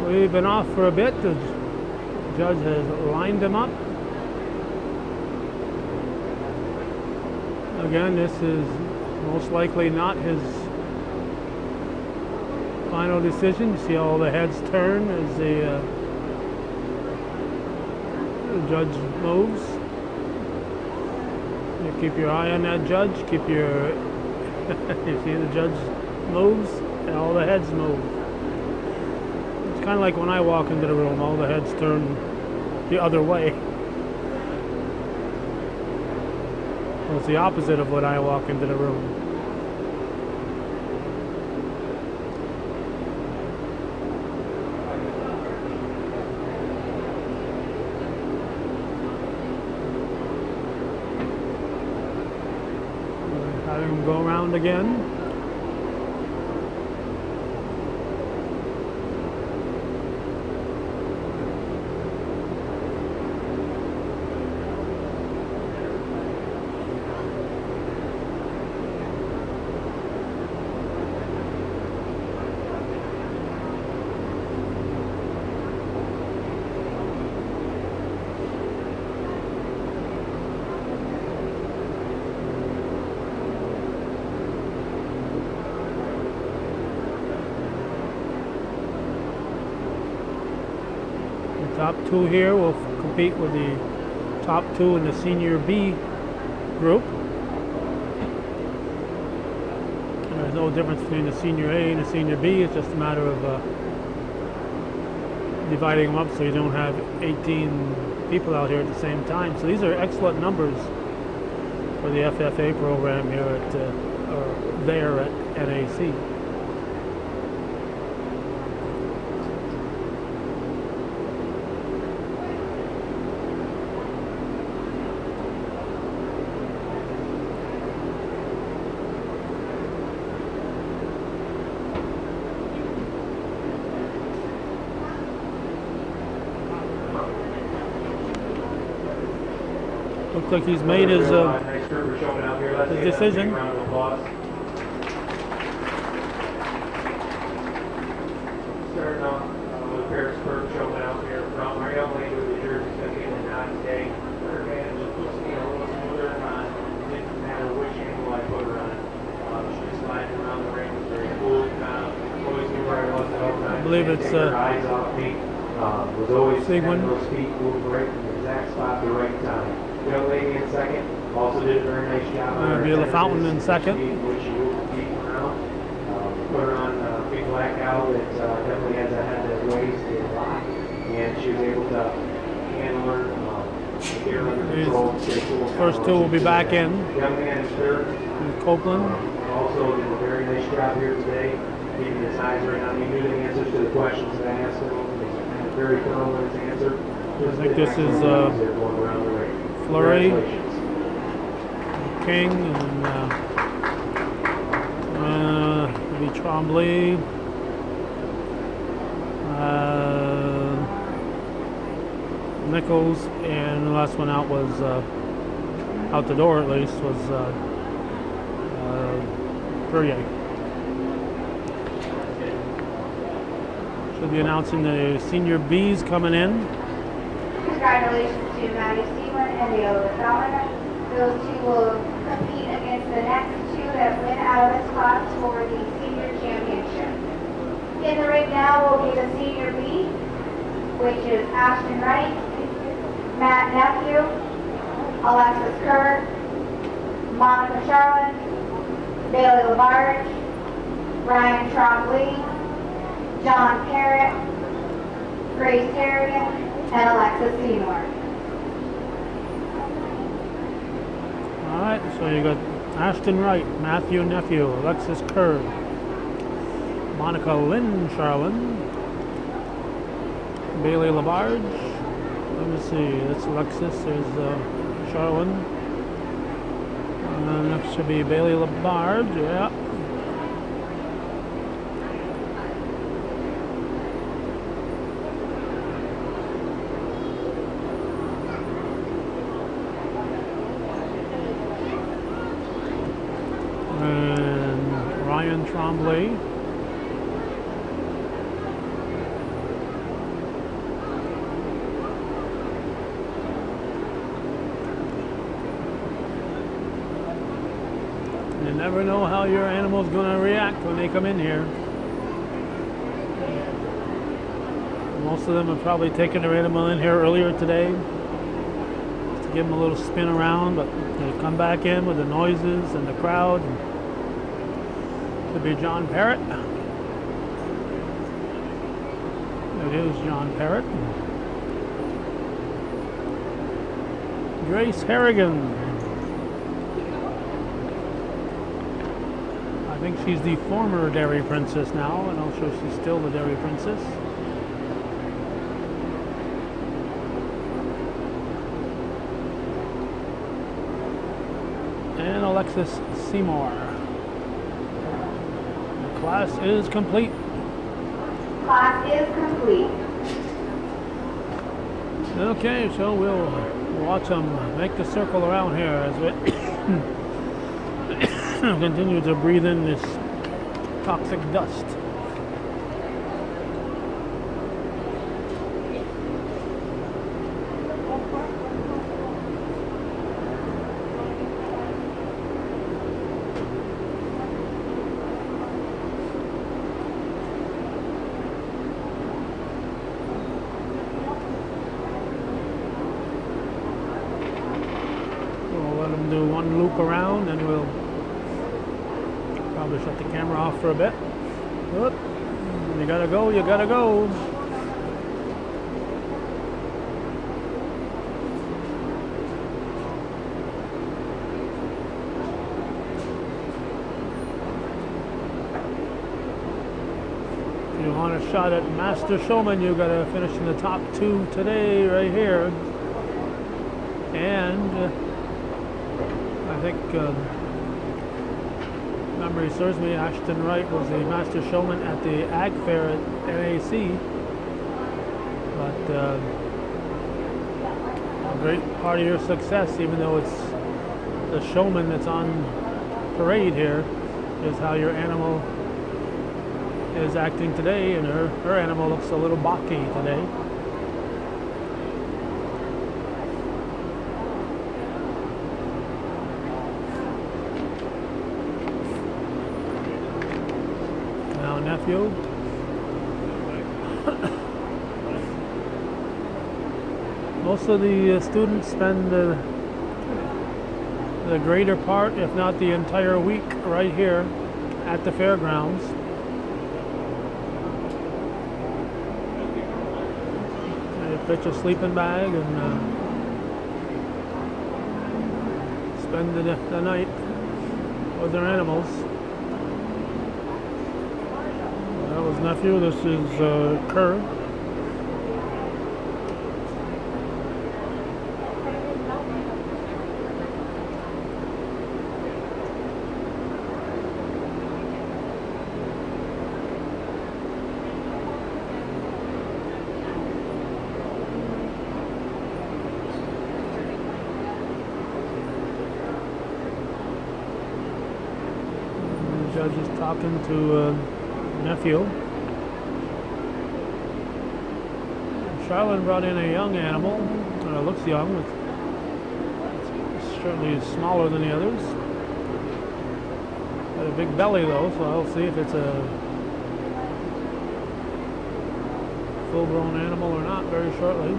We've been off for a bit. The judge has lined him up. Again, this is most likely not his final decision. You see all the heads turn as the judge moves. You keep your eye on that judge. Keep your you see the judge moves and all the heads move. It's kind of like when I walk into the room, all the heads turn the other way. Well, it's the opposite of when I walk into the room. Having him go around again. Top two here will compete with the top two in the Senior B group. There's no difference between the Senior A and the Senior B. It's just a matter of dividing them up so you don't have 18 people out here at the same time. So these are excellent numbers for the FFA program here at or there at NAC. Looks like he's made his decision. Starting off with Paris Burke showing out here from our young lady with the jersey stuck in and not today. Her advantage is puts me a little smoother on. Didn't matter which angle I put her on. She just glided around the ring, was very cool, always knew where I was at all times. I believe it's her eyes off me. Was always Sigmund. those feet moving right in the exact spot at the right time. Young lady in second also did a very nice job. Beulah Fountain in second. Which she moved the feet around. Put her on a big black cow that definitely has a head that weighs a lot, and she was able to handle her, get her under control. First two will be back in. Young man is third. Copeland. Also did a very nice job here today, keeping his eyes right on me, knew the answers to the questions that I asked him. He was very thorough in his answer. I think this is Flurry, King, and maybe Trombley, Nichols, and the last one out was out the door at least was Perrier. Should be announcing the Senior Bs coming in. Congratulations to Maddie Seaman and Beulah Fountain. Those two will compete against the next two that win out of this class for the senior championship. In the ring now will be the Senior B, which is Ashton Wright, Matt Nephew, Alexis Kerr, Monica Charlin, Bailey Labarge, Ryan Trombley, John Parrott, Grace Harrigan, and Alexis Seymour. All right, so you got Ashton Wright, Matthew Nephew, Alexis Kerr, Monica Lynn Charlin, Bailey Labarge. Let me see, that's Alexis, there's Charlin. And next should be Bailey Labarge, yeah. And Ryan Trombley. You never know how your animal's going to react when they come in here. Most of them have probably taken their animal in here earlier today to give them a little spin around, but they come back in with the noises and the crowd. Could be John Parrott. It is John Parrott. Grace Harrigan. I think she's the former Dairy Princess now, and I'm sure she's still the Dairy Princess. And Alexis Seymour. The class is complete. Class is complete. Okay, so we'll watch them make the circle around here as we continue to breathe in this toxic dust. do one loop around, and we'll probably shut the camera off for a bit. Whoop. You gotta go, you gotta go. If you want a shot at Master Showman, you gotta finish in the top 2 today, right here. And I think memory serves me, Ashton Wright was the Master Showman at the Ag Fair at NAC. But a great part of your success, even though it's the showman that's on parade here, is how your animal is acting today, and her animal looks a little balky today. Now nephew. Most of the students spend the greater part, if not the entire week, right here at the fairgrounds. They pitch a sleeping bag and spend the night with their animals. That was nephew. This is Kerr. Judge is talking to nephew. Charlotte brought in a young animal. Looks young. It's certainly smaller than the others. Got a big belly though, so I'll see if it's a full-grown animal or not very shortly.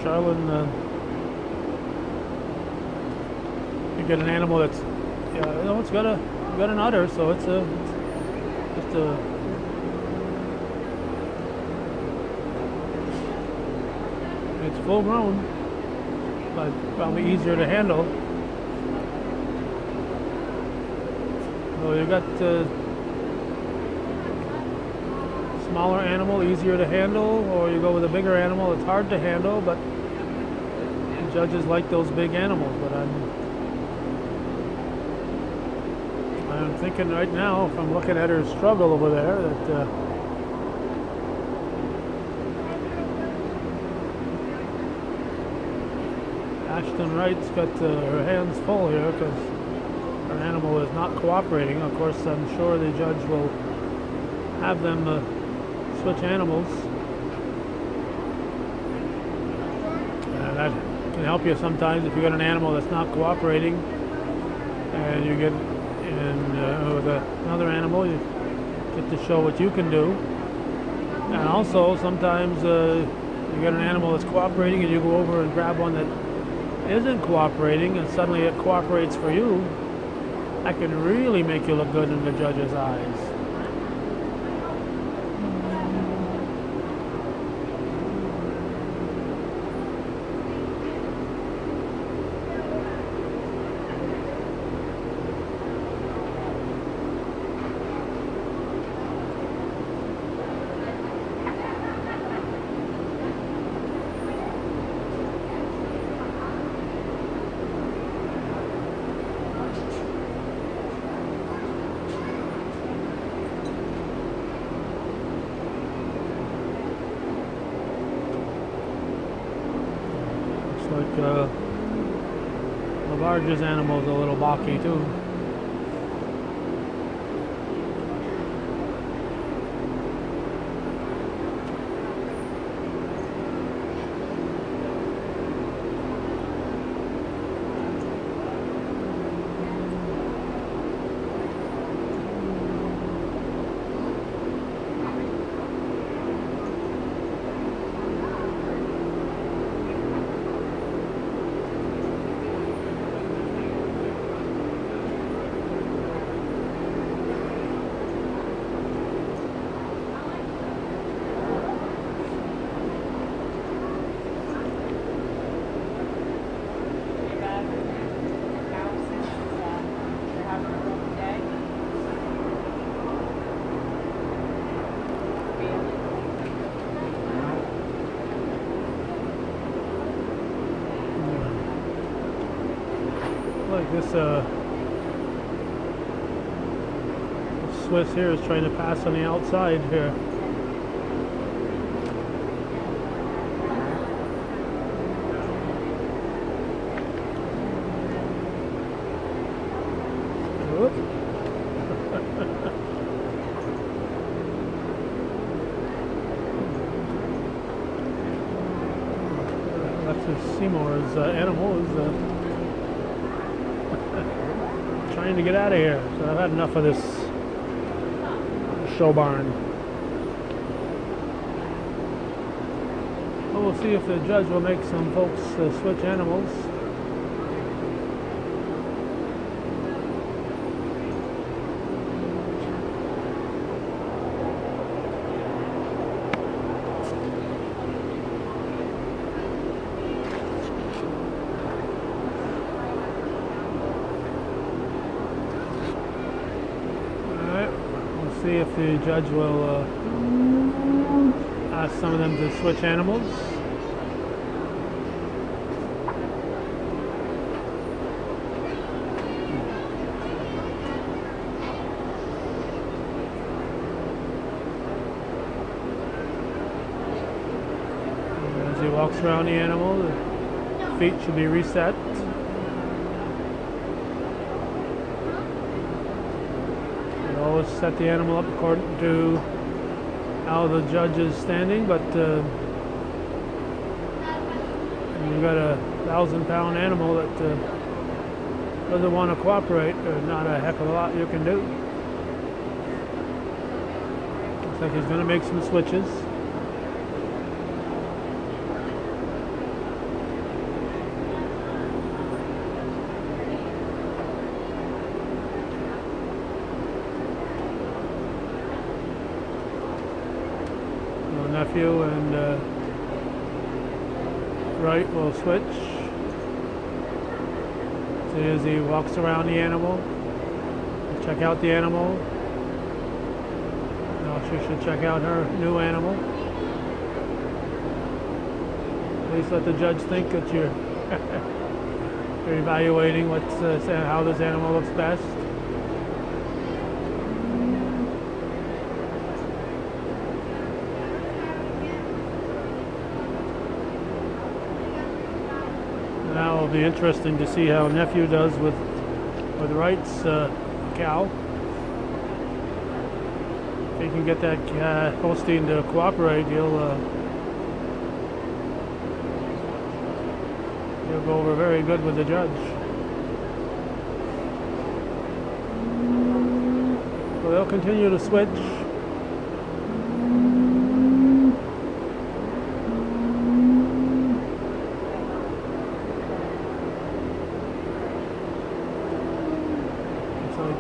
Charlotte. You get an animal that's, it's got an udder, so it's full grown, but probably easier to handle. So you got smaller animal, easier to handle, or you go with a bigger animal, it's hard to handle, but the judges like those big animals. But I'm thinking right now, if I'm looking at her struggle over there, that Ashton Wright's got her hands full here because her animal is not cooperating. Of course, I'm sure the judge will have them switch animals. That can help you sometimes if you got an animal that's not cooperating and you get with another animal, you get to show what you can do. And also sometimes you get an animal that's cooperating and you go over and grab one that isn't cooperating and suddenly it cooperates for you. That can really make you look good in the judge's eyes. Like Lavarge's animal's a little balky too. This Swiss here is trying to pass on the outside here. Whoop. That's Seymour's animal is trying to get out of here. So I've had enough of this show barn. Well, we'll see if the judge will make some folks switch animals. See if the judge will ask some of them to switch animals. And as he walks around the animal, the feet should be reset. Always set the animal up according to how the judge is standing, but when you've got a 1,000-pound animal that doesn't want to cooperate, there's not a heck of a lot you can do. Looks like he's going to make some switches. Nephew and right will switch. See as he walks around the animal, check out the animal. Now she should check out her new animal. At least let the judge think that you're you're evaluating what's how this animal looks best. Now it'll be interesting to see how nephew does with Wright's cow. If he can get that Holstein to cooperate, he'll go over very good with the judge. So they'll continue to switch.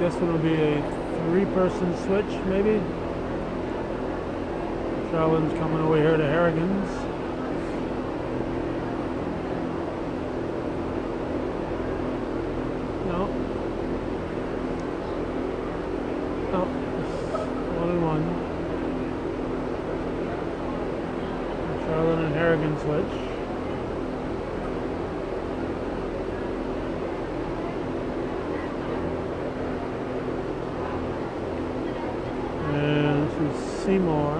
This one will be a 3-person switch, maybe. Charlin's coming over here to Harrigan's. No. No. 1 and 1. Charlin and Harrigan switch. Seymour.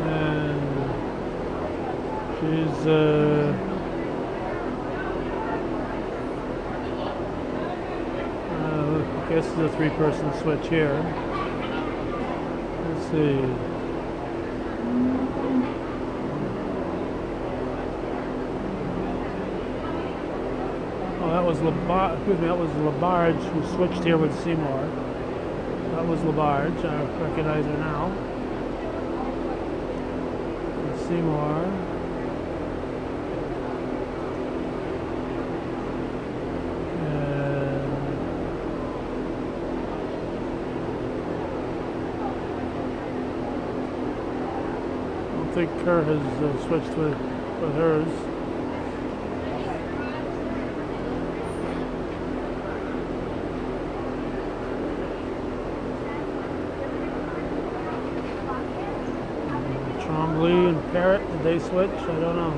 And she's I guess it's a 3-person switch here. Let's see. That was that was Labarge who switched here with Seymour. That was Labarge. I recognize her now. And Seymour. And I don't think Kerr has switched with hers. Parrot, did they switch? I don't know.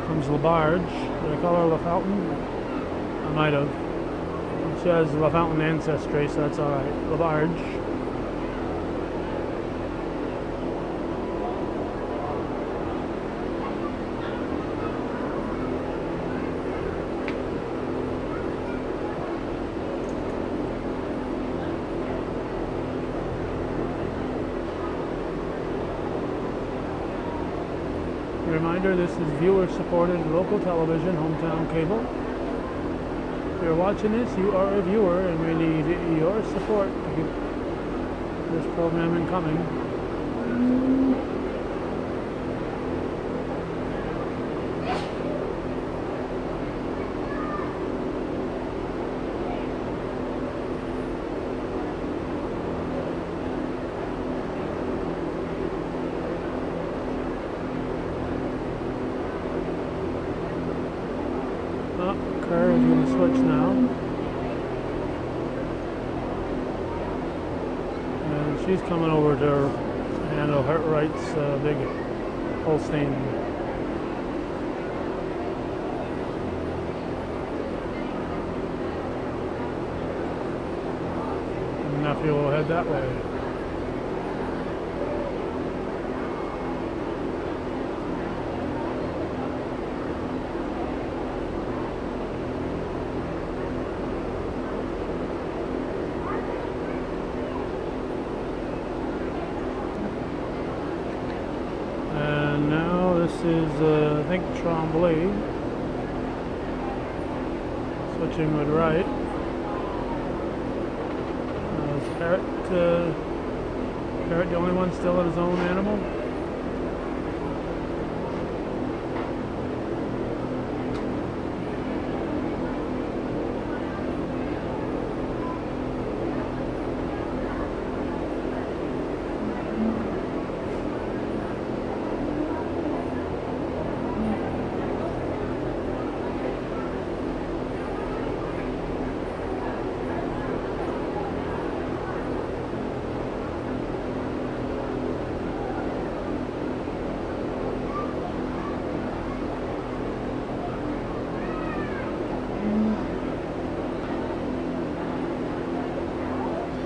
Comes LaBarge. Did I call her LaFountain? I might have. She has LaFountain ancestry, so that's alright. LaBarge. Reminder, this is viewer-supported local television, hometown cable. If you're watching this, you are a viewer, and we need your support to keep this programming coming. Kerr is going to switch now. And she's coming over to handle Hertwright's big Holstein. And nephew will head that way. Now this is, I think, Tremblay. Switching with right. Is Parrot the only one still at his own animal?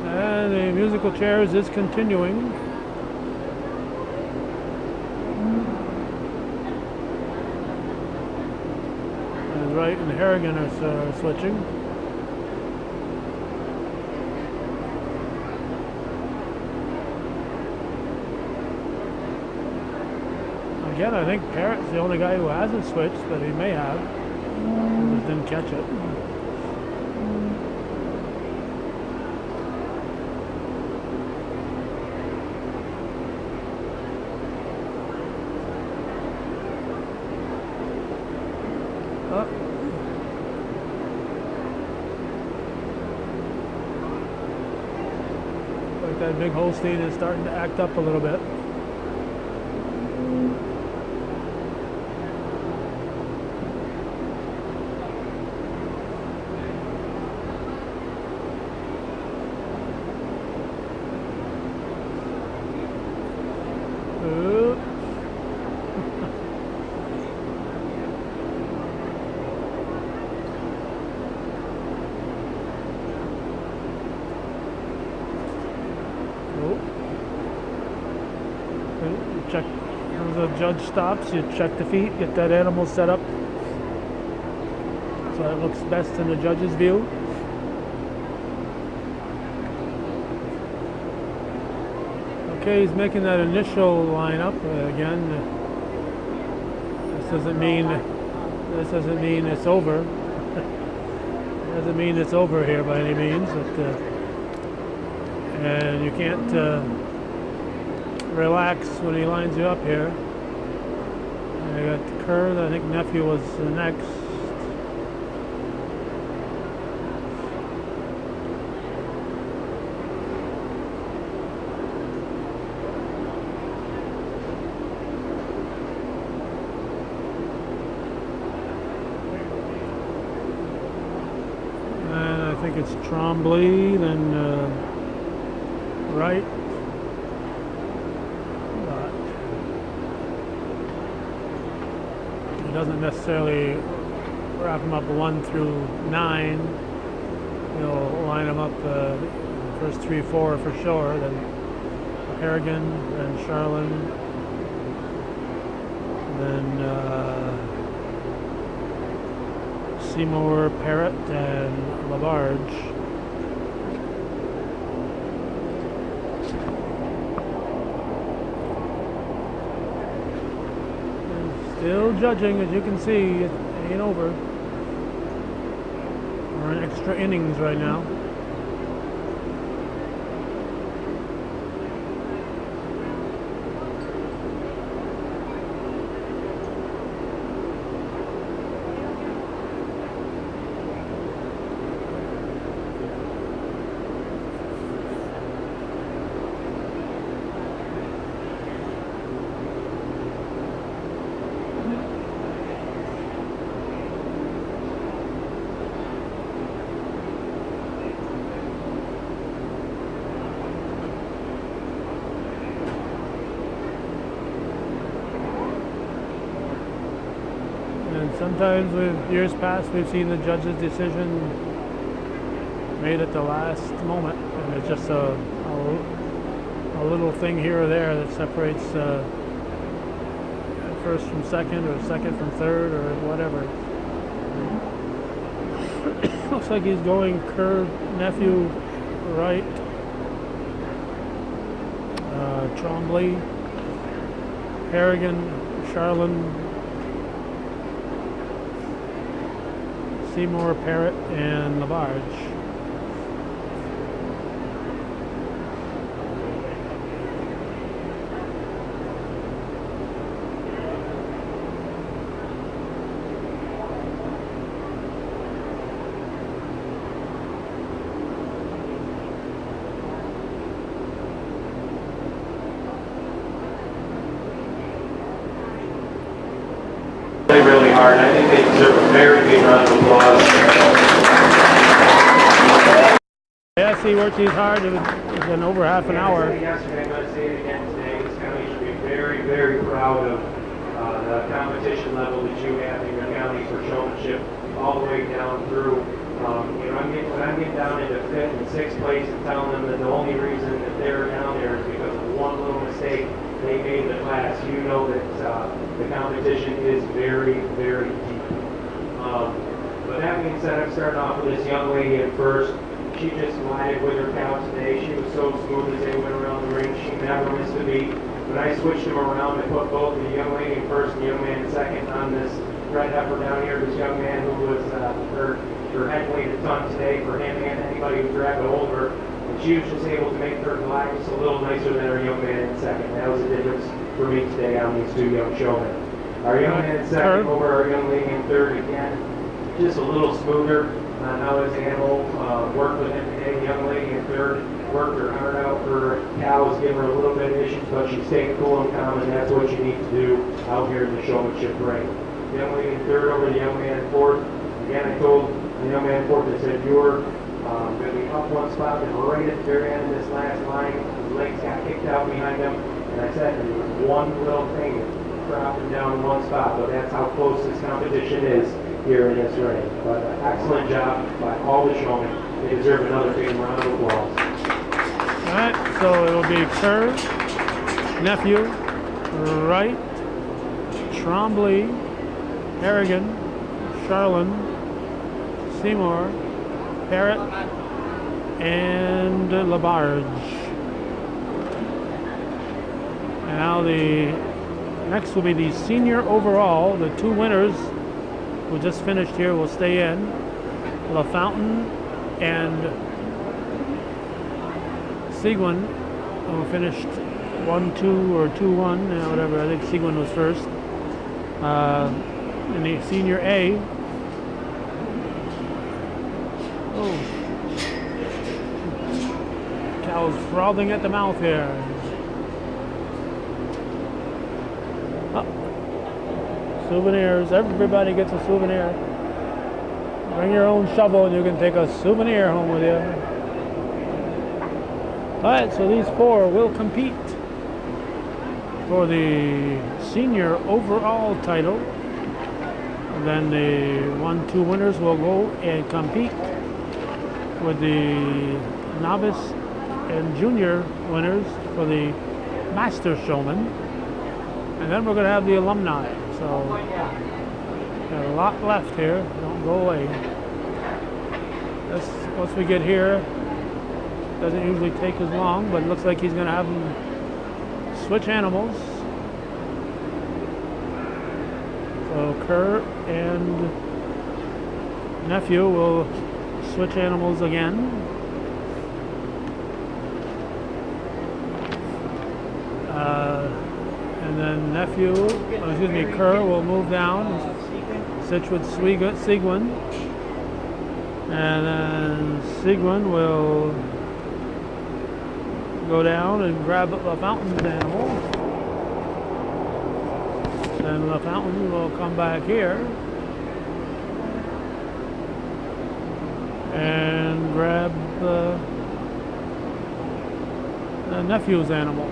And the musical chairs is continuing. And Wright and Harrigan are switching. Again, I think Parrot's the only guy who hasn't switched, but he may have. He just didn't catch it. Like that big Holstein is starting to act up a little bit. Check, as the judge stops, you check the feet, get that animal set up so it looks best in the judge's view. Okay, he's making that initial lineup again. This doesn't mean it's over. It doesn't mean it's over here by any means, but and you can't relax when he lines you up here. I got Kerr, I think nephew was next. And I think it's Trombley, then Wright. Doesn't necessarily wrap them up 1 through 9. He'll line them up first 3, 4 for sure. Then Harrigan, then Charlin, then Seymour, Parrott, and Labarge. Still judging, as you can see, it ain't over. We're in extra innings right now. Sometimes with years past, we've seen the judge's decision made at the last moment, and it's just a little thing here or there that separates first from second, or second from third, or whatever. Looks like he's going Kerr, nephew, Wright, Trombley, Harrigan, Charlin, Seymour, Parrott, and Labarge. Really hard. I think they deserve a very big round of applause. Yes, he worked these hard. It's been over half an hour. Yesterday, I'm going to say it again today. This county should be very, very proud of the competition level that you have in your county for showmanship, all the way down through. When I'm getting down into 5th and 6th place and telling them that the only reason that they're down there is because of one little mistake they made in the class, you know that the competition is very, very deep. But that being said, I'm starting off with this young lady at first. She just glided with her cow today. She was so smooth as they went around the ring. She never missed a beat. When I switched them around, I put both the young lady in first and the young man in second on this red heifer down here. This young man who was her head weighed a ton today for him and anybody who grabbed a hold of her. And she was just able to make her glide just a little nicer than her young man in second. That was the difference for me today on these two young showmen. Our young man in second over our young lady in third again. Just a little smoother on how his animal worked with him today. The young lady in third worked her heart out for her cows, giving her a little bit of issues, but she stayed cool and calm, and that's what you need to do out here in the showmanship ring. The young lady in third over the young man in fourth. Again, I told the young man in fourth, I said, you're going to be up one spot, and right at the very end of this last line, his legs got kicked out behind him, and I said, one little thing, drop him down one spot, but that's how close this competition is here in this ring. But excellent job by all the showmen. They deserve another big round of applause. All right, so it will be Kerr, nephew, Wright, Trombley, Harrigan, Charlin, Seymour, Parrott, and Labarge. And now the next will be the senior overall. The two winners who just finished here will stay in. LaFountain and Seguin, who finished 1-2 or 2-1, whatever. I think Seguin was first. in the senior A. Oh, cow's frothing at the mouth here. Oh. Souvenirs. Everybody gets a souvenir. Bring your own shovel and you can take a souvenir home with you. Alright, so these four will compete for the senior overall title. And then the 1-2 winners will go and compete with the novice and junior winners for the master showman. And then we're going to have the alumni. So got a lot left here. Don't go away. Once we get here, doesn't usually take as long, but it looks like he's going to have them switch animals. So Kerr and nephew will switch animals again. And then Kerr will move down, sit with Sigwin. And then Sigwin will go down and grab LaFountain's animal. Then LaFountain will come back here and grab the nephew's animal.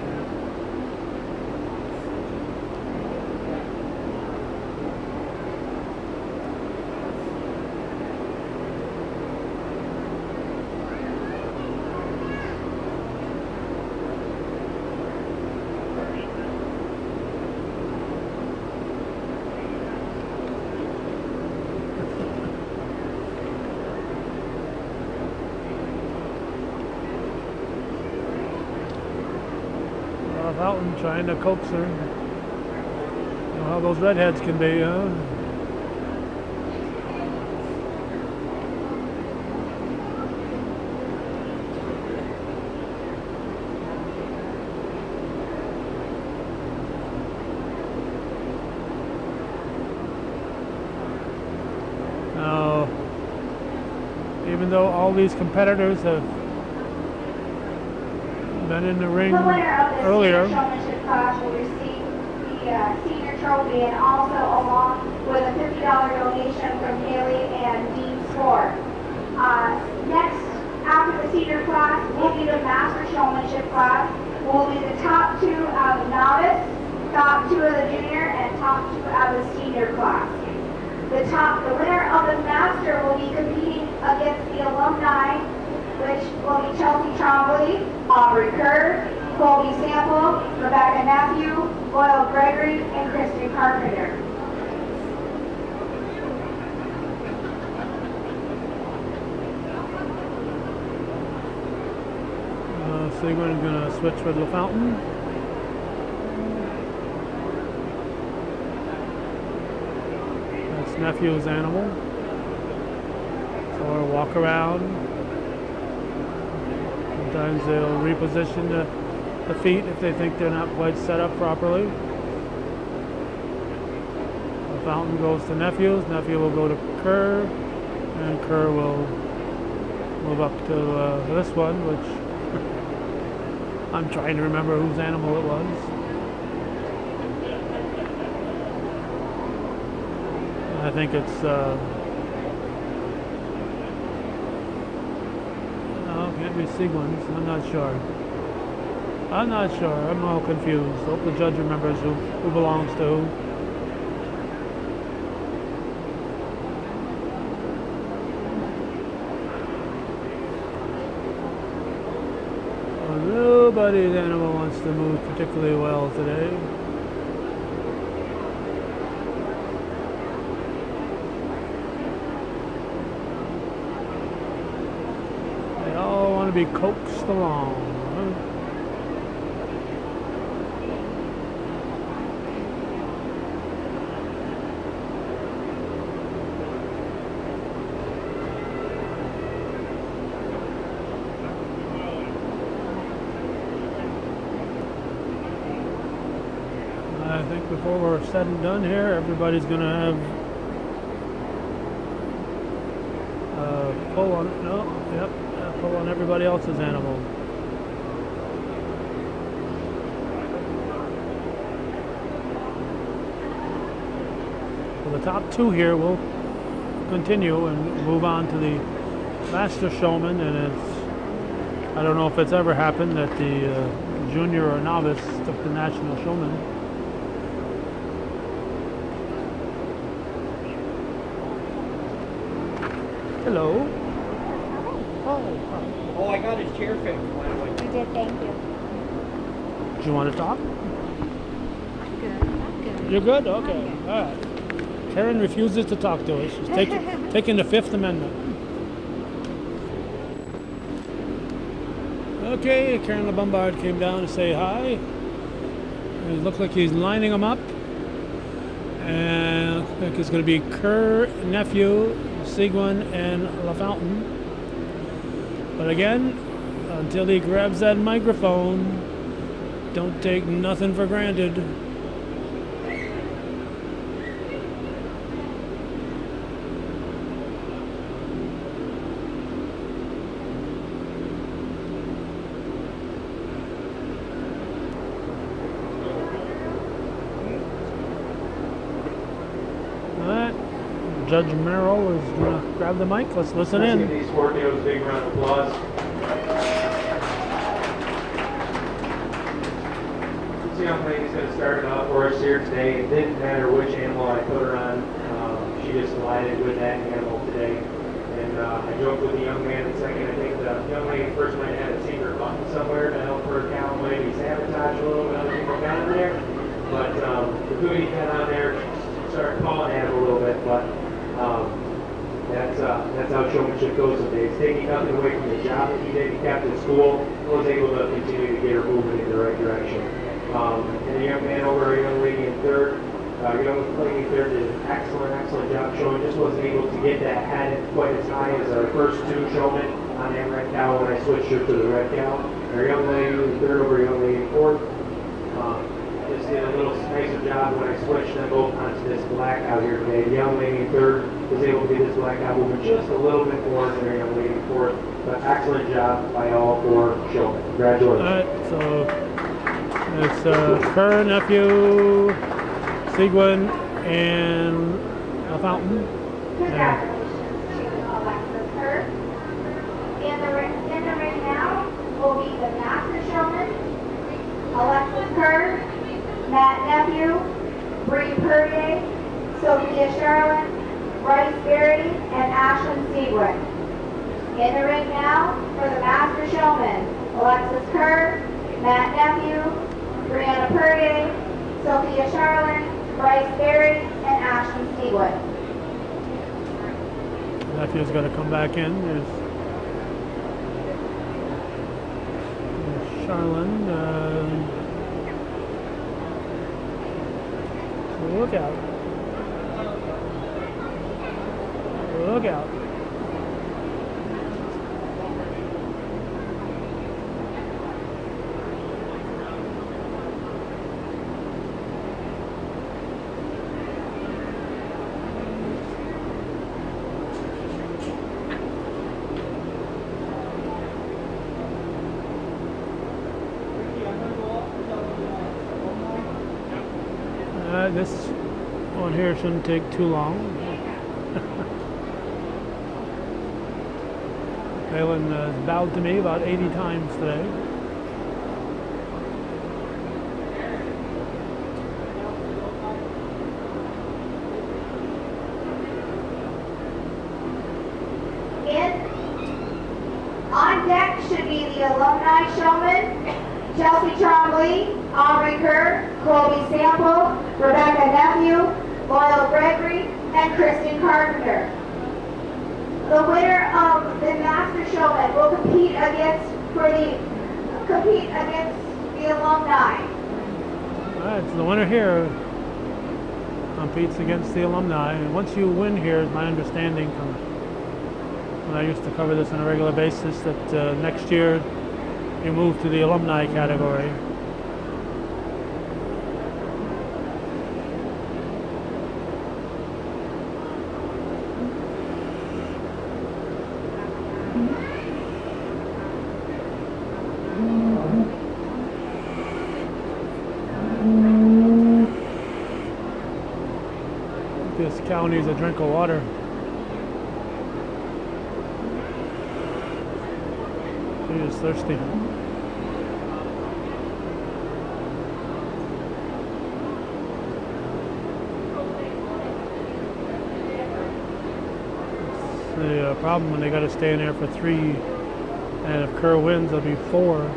Fountain trying to coax her. You know how those redheads can be, huh? Now, even though all these competitors have been in the ring earlier, Showmanship class will receive the senior trophy and also along with a $50 donation from Haley and Dean Sport. Next, after the senior class, will be the master showmanship class. Will be the top 2 out of the novice, top 2 of the junior, and top 2 out of the senior class. The winner of the master will be competing against the alumni, which will be Chelsea Trombley, Aubrey Kerr, Colby Sample, Rebecca Nephew, Boyle Gregory, and Kristen Carpenter. Sigwin is going to switch with LaFountain. That's nephew's animal. So we'll walk around. Sometimes they'll reposition the feet if they think they're not quite set up properly. The fountain goes to nephew's. Nephew will go to Kerr, and Kerr will move up to this one, which I'm trying to remember whose animal it was. I think it's can't be Sigwin's. I'm not sure. I'm all confused. Hope the judge remembers who belongs to who. Well, nobody's animal wants to move particularly well today. They all want to be coaxed along. I think before we're said and done here, everybody's going to have pull on, no, yep, pull on everybody else's animal. Well, the top two here will continue and move on to the Master Showman, and it's, I don't know if it's ever happened that the junior or novice took the National Showman. Hello. Oh, Oh, I got his chair fixed, by the way. You did, thank you. do you want to talk? I'm good. I'm good. You're good? Okay. All right. Karen refuses to talk to us. She's taking the Fifth Amendment. Okay, Karen LeBombard came down to say hi. It looks like he's lining them up. And looks like it's going to be Kerr, Nephew, Seguin, and LaFountain. But again, until he grabs that microphone, don't take nothing for granted. Alright, Judge Merrill is going to grab the mic. Let's listen Let's in. give these sport dealers a big round of applause. This young lady's going to start it off for us here today. It didn't matter which animal I put her on. She just delighted with that animal today. And I joked with the young man in a second. I think the young lady first might have had a secret button somewhere to help her cow maybe sabotage a little bit other people got in there. But the booty got on there, started calling at him a little bit. But that's how showmanship goes some days. Taking nothing away from the job that he did. He kept in school. Was able to continue to get her moving in the right direction. And the young man over, a young lady in third. Young lady in third did an excellent job showing. Just wasn't able to get that head quite as high as our first two showmen on that red cow when I switched her to the red cow. Our young lady in third over a young lady in fourth. Just did a little nicer job when I switched them both onto this black out here today. The young lady in third was able to get this black out moving just a little bit more than our young lady in fourth. But excellent job by all four showmen. Congratulations. Alright, so it's Kerr, Nephew, Seguin, and LaFountain. Congratulations to Alexis Kerr. In the ring now will be the Master Showman, Alexis Kerr, Matt Nephew, Bree Purdier, Sophia Charlotte, Bryce Berry, and Ashlyn Seguin. In the ring now for the Master Showman, Alexis Kerr, Matt Nephew, Brianna Purdier, Sophia Charlotte, Bryce Berry, and Ashlyn Seguin. Nephew's got to come back in. There's Charlene. Look out. Look out. This one here shouldn't take too long. Phelan bowed to me about 80 times today. On deck should be the alumni showman, Chelsea Trombley, Aubrey Kerr, Chloe Sample, Rebecca Nephew, Loyal Gregory, and Kristen Carpenter. The winner of the Master Showman will compete against the alumni. Alright, so the winner here competes against the alumni. And once you win here, is my understanding from when I used to cover this on a regular basis, that next year you move to the alumni category. cow needs a drink of water. He is thirsty. The problem when they got to stay in there for 3, and if Kerr wins, it'll be 4.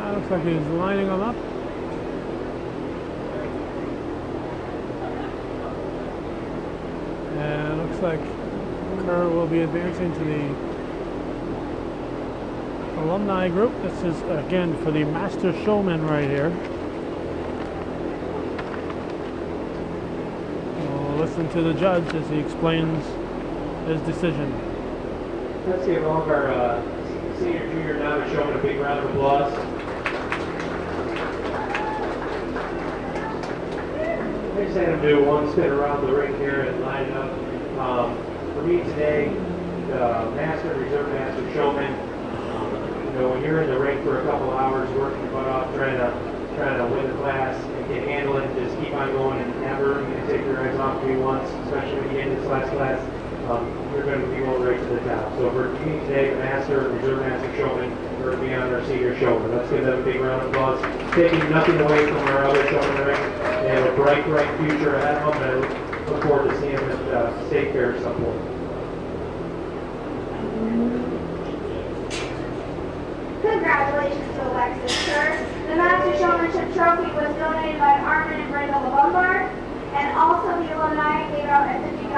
Looks like he's lining them up. And looks like Kerr will be advancing to the alumni group. This is again for the Master Showman right here. We'll listen to the judge as he explains his decision. Let's give all of our senior, junior, novice showman a big round of applause. I just had him do one spin around the ring here and line it up. For me today, the master, reserve master showman, when you're in the ring for a couple hours working your butt off trying to win the class and can handle it, just keep on going and never take your eyes off me once, especially when you get in this last class. You're going to be going right to the top. So for me today, the master, reserve master showman, we're going to be on our senior showman. Let's give them a big round of applause. Taking nothing away from our other showman in the ring. They have a bright future ahead of them, and I look forward to seeing them at State Fair at some point. Congratulations to Alexis Kerr. The Master Showmanship Trophy was donated by Armin and Brenda Lombard, and also the alumni gave out a $50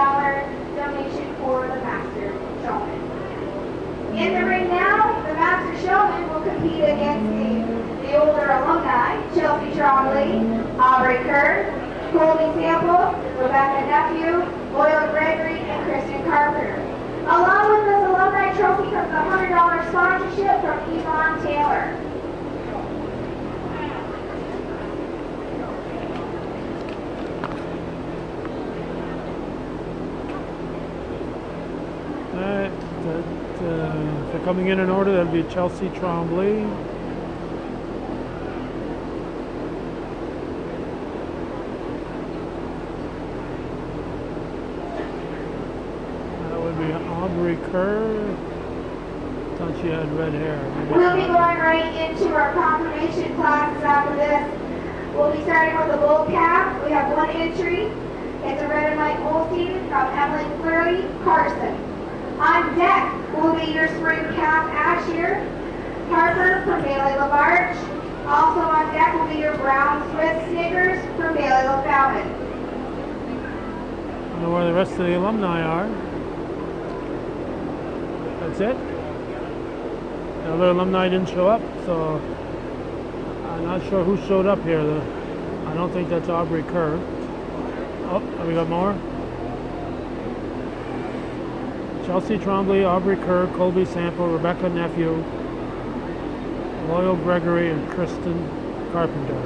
donation for the Master Showman. In the ring now, the Master Showman will compete against the older alumni, Chelsea Trombley, Aubrey Kerr, Colby Sample, Rebecca Nephew, Loyal Gregory, and Kristen Carpenter. Along with this alumni trophy comes a $100 sponsorship from Yvonne Taylor. If they're coming in order, that'll be Chelsea Trombley. That would be Aubrey Kerr. Thought she had red hair. We'll be going right into our confirmation classes after this. We'll be starting with the bull calf. We have one entry. It's a red and white Holstein from Evelyn Fleury Carson. On deck will be your spring calf Asher Harper from Bailey LaBarge. Also on deck will be your brown Swiss Snickers from Bailey LaFalmon. I don't know where the rest of the alumni are. That's it. The other alumni didn't show up, so I'm not sure who showed up here. I don't think that's Aubrey Kerr. Oh, have we got more? Chelsea Trombley, Aubrey Kerr, Colby Sample, Rebecca Nephew, Loyal Gregory, and Kristen Carpenter.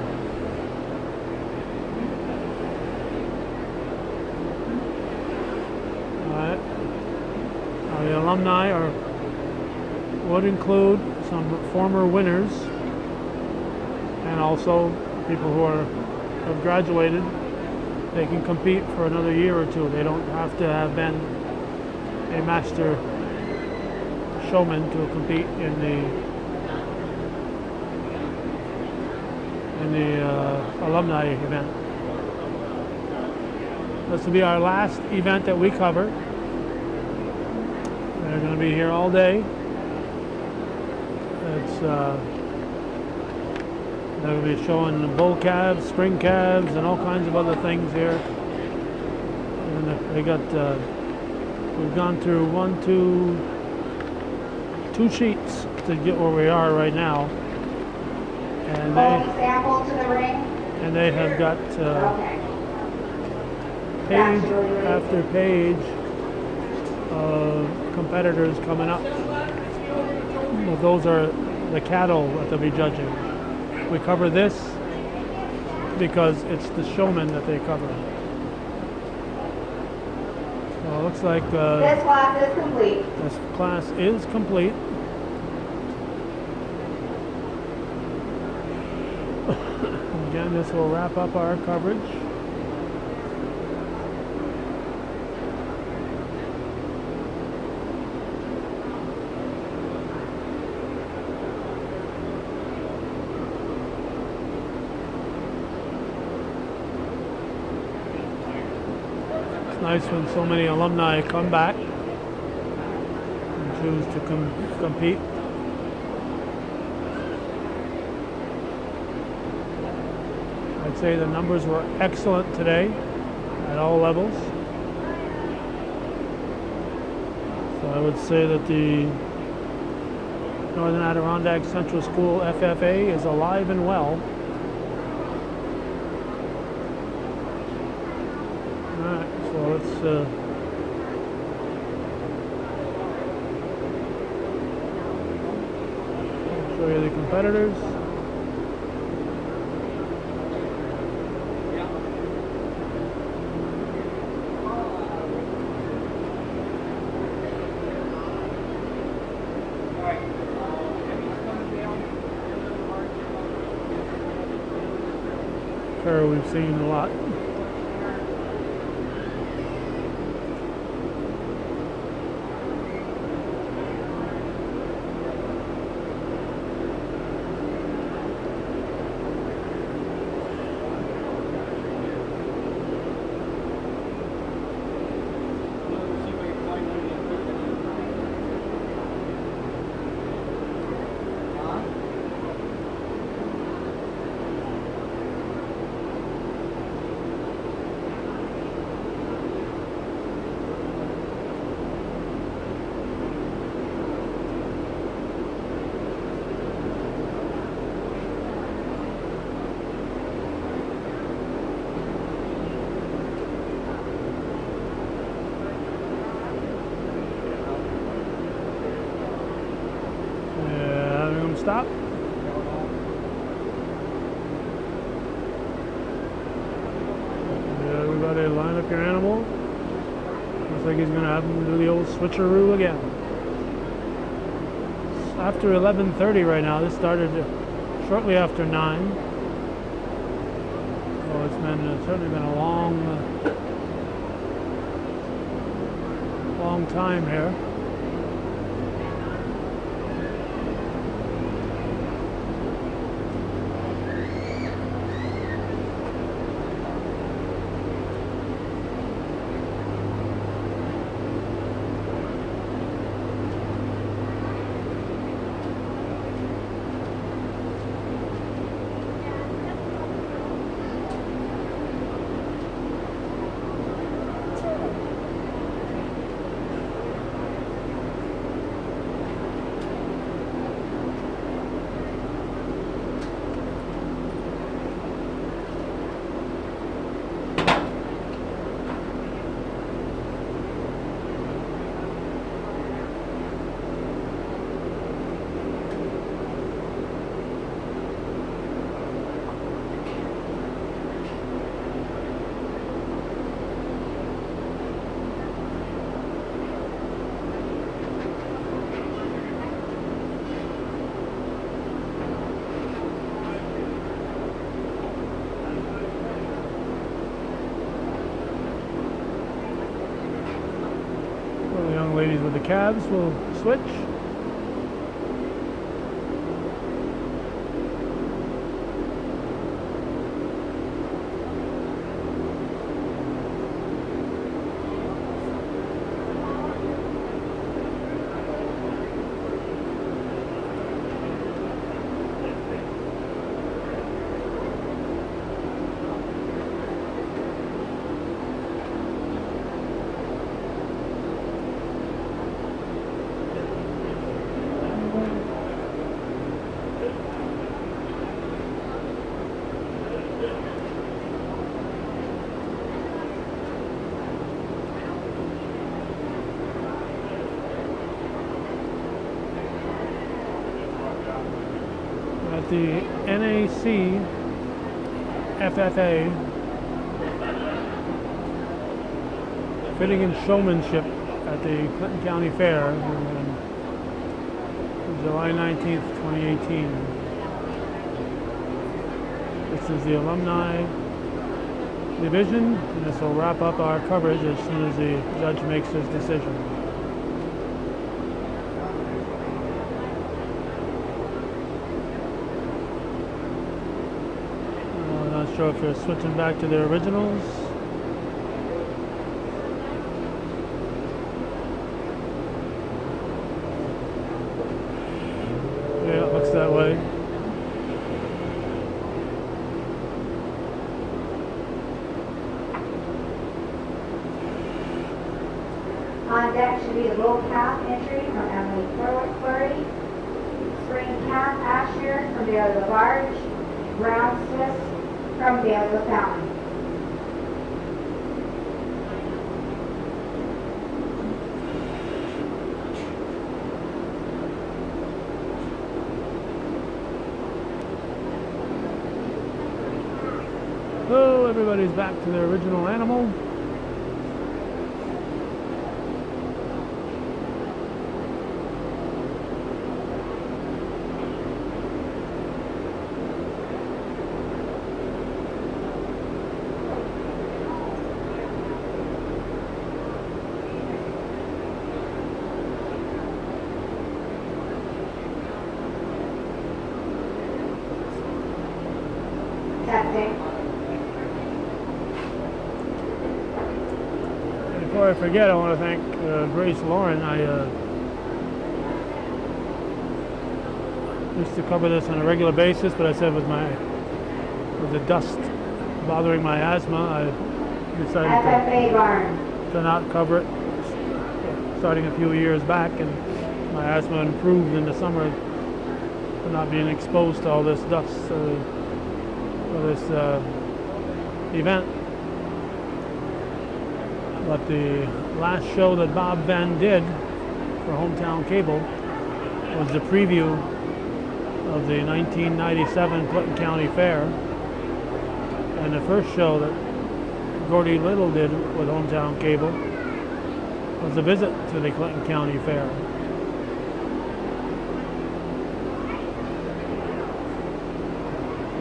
The alumni would include some former winners and also people who have graduated. They can compete for another year or two. They don't have to have been a master showman to compete in the alumni event. This will be our last event that we cover. They're going to be here all day. It's they'll be showing the bull calves, spring calves, and all kinds of other things here. And they got we've gone through two sheets to get where we are right now, and Sample to the ring. and they have got Okay. page after page of competitors coming up. Well, those are the cattle that they'll be judging. We cover this because it's the showman that they cover. So it looks like This class is complete. this class is complete. Again, this will wrap up our coverage. It's nice when so many alumni come back and choose to compete. I'd say the numbers were excellent today at all levels. So I would say that the Northern Adirondack Central School FFA is alive and well. Alright, so let's show you the competitors. We've seen a lot. Stop. Everybody line up your animal. Looks like he's going to have him do the old switcheroo again. It's after 11:30 right now. This started shortly after 9. So it's certainly been a long time here. Ladies with the calves will switch. at the NAC FFA Fitting and Showmanship at the Clinton County Fair on July 19th, 2018. This is the alumni division, and this will wrap up our coverage as soon as the judge makes his decision. I'm not sure if they're switching back to their originals. Yeah, it looks that way. On deck should be the roll cap entry from Emily Flurry, spring cap Asher from Bailey LaBarge, brown Swiss from Bailey LaFountain. Oh, everybody's back to their original animal. Testing. Before I forget, I want to thank Grace Lauren. I used to cover this on a regular basis, but I said with the dust bothering my asthma, I decided FFA barn. to not cover it starting a few years back, and my asthma improved in the summer for not being exposed to all this dust for this event. But the last show that Bob Venn did for Hometown Cable was the preview of the 1997 Clinton County Fair. And the first show that Gordy Little did with Hometown Cable was a visit to the Clinton County Fair.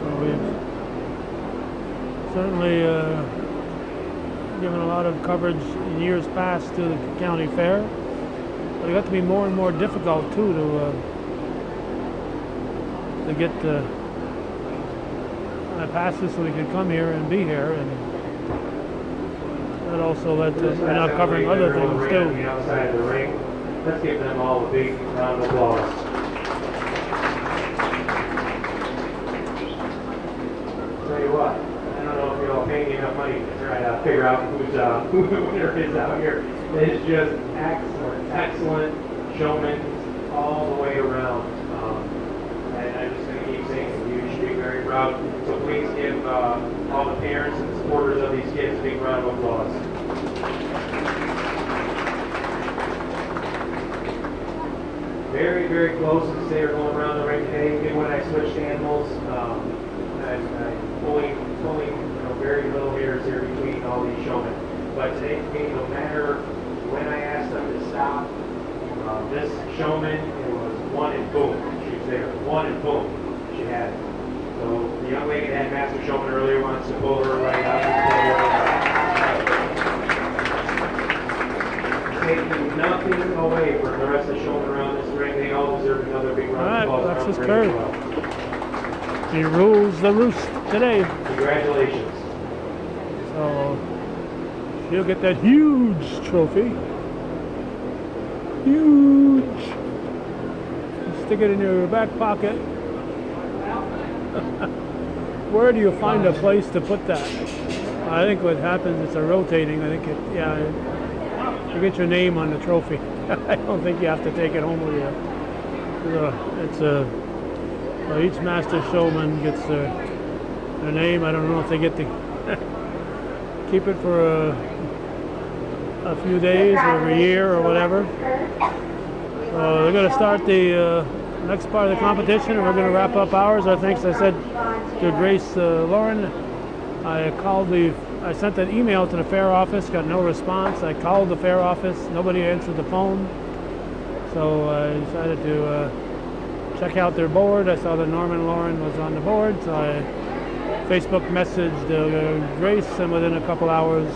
So we've certainly given a lot of coverage in years past to the county fair, but it got to be more and more difficult too to get passes so we could come here and be here, and that also led to now covering other things too. Outside the ring. Let's give them all a big round of applause. Tell you what, I don't know if you're all paying enough money to try to figure out who the winner is out here. It's just excellent showmen all the way around. And I'm just going to keep saying you should be very proud. So please give all the parents and supporters of these kids a big round of applause. Very, very close as they were going around the ring today. Even when I switched animals, I'm pulling very little hairs here between all these showmen. But today, to me, no matter when I asked them to stop, this showman, it was one and boom, she was there. One and boom, she had it. So the young lady that had Master Showman earlier wants to pull her right out. Taking nothing away from the rest of the showmen around this ring. They all deserve another big round of applause. Alright, Alexis Kerr. He rules the roost today. Congratulations. So she'll get that huge trophy. Huge. Stick it in your back pocket. Where do you find a place to put that? I think what happens, it's a rotating. I think you get your name on the trophy. I don't think you have to take it home with you. Each master showman gets their name. I don't know if they get to keep it for a few days or a year or whatever. They're going to start the next part of the competition, and we're going to wrap up ours. Our thanks, I said, to Grace Lauren. I sent an email to the fair office, got no response. I called the fair office, nobody answered the phone. So I decided to check out their board. I saw that Norman and Lauren was on the board, so I Facebook messaged Grace, and within a couple hours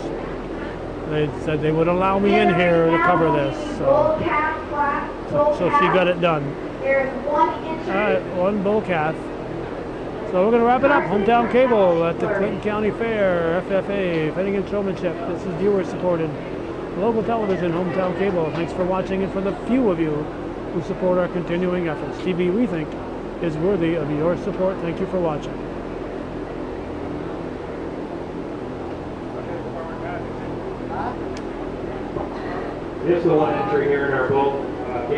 they said they would allow me in here to cover this. So she got it done. There's one entry. All right, one bull calf. So we're going to wrap it up. Hometown Cable at the Clinton County Fair, FFA Fitting Showmanship. This is viewer supported local television, Hometown Cable. Thanks for watching, and for the few of you who support our continuing efforts. TV, we think, is worthy of your support. Thank you for watching. This is the one entry here in our bull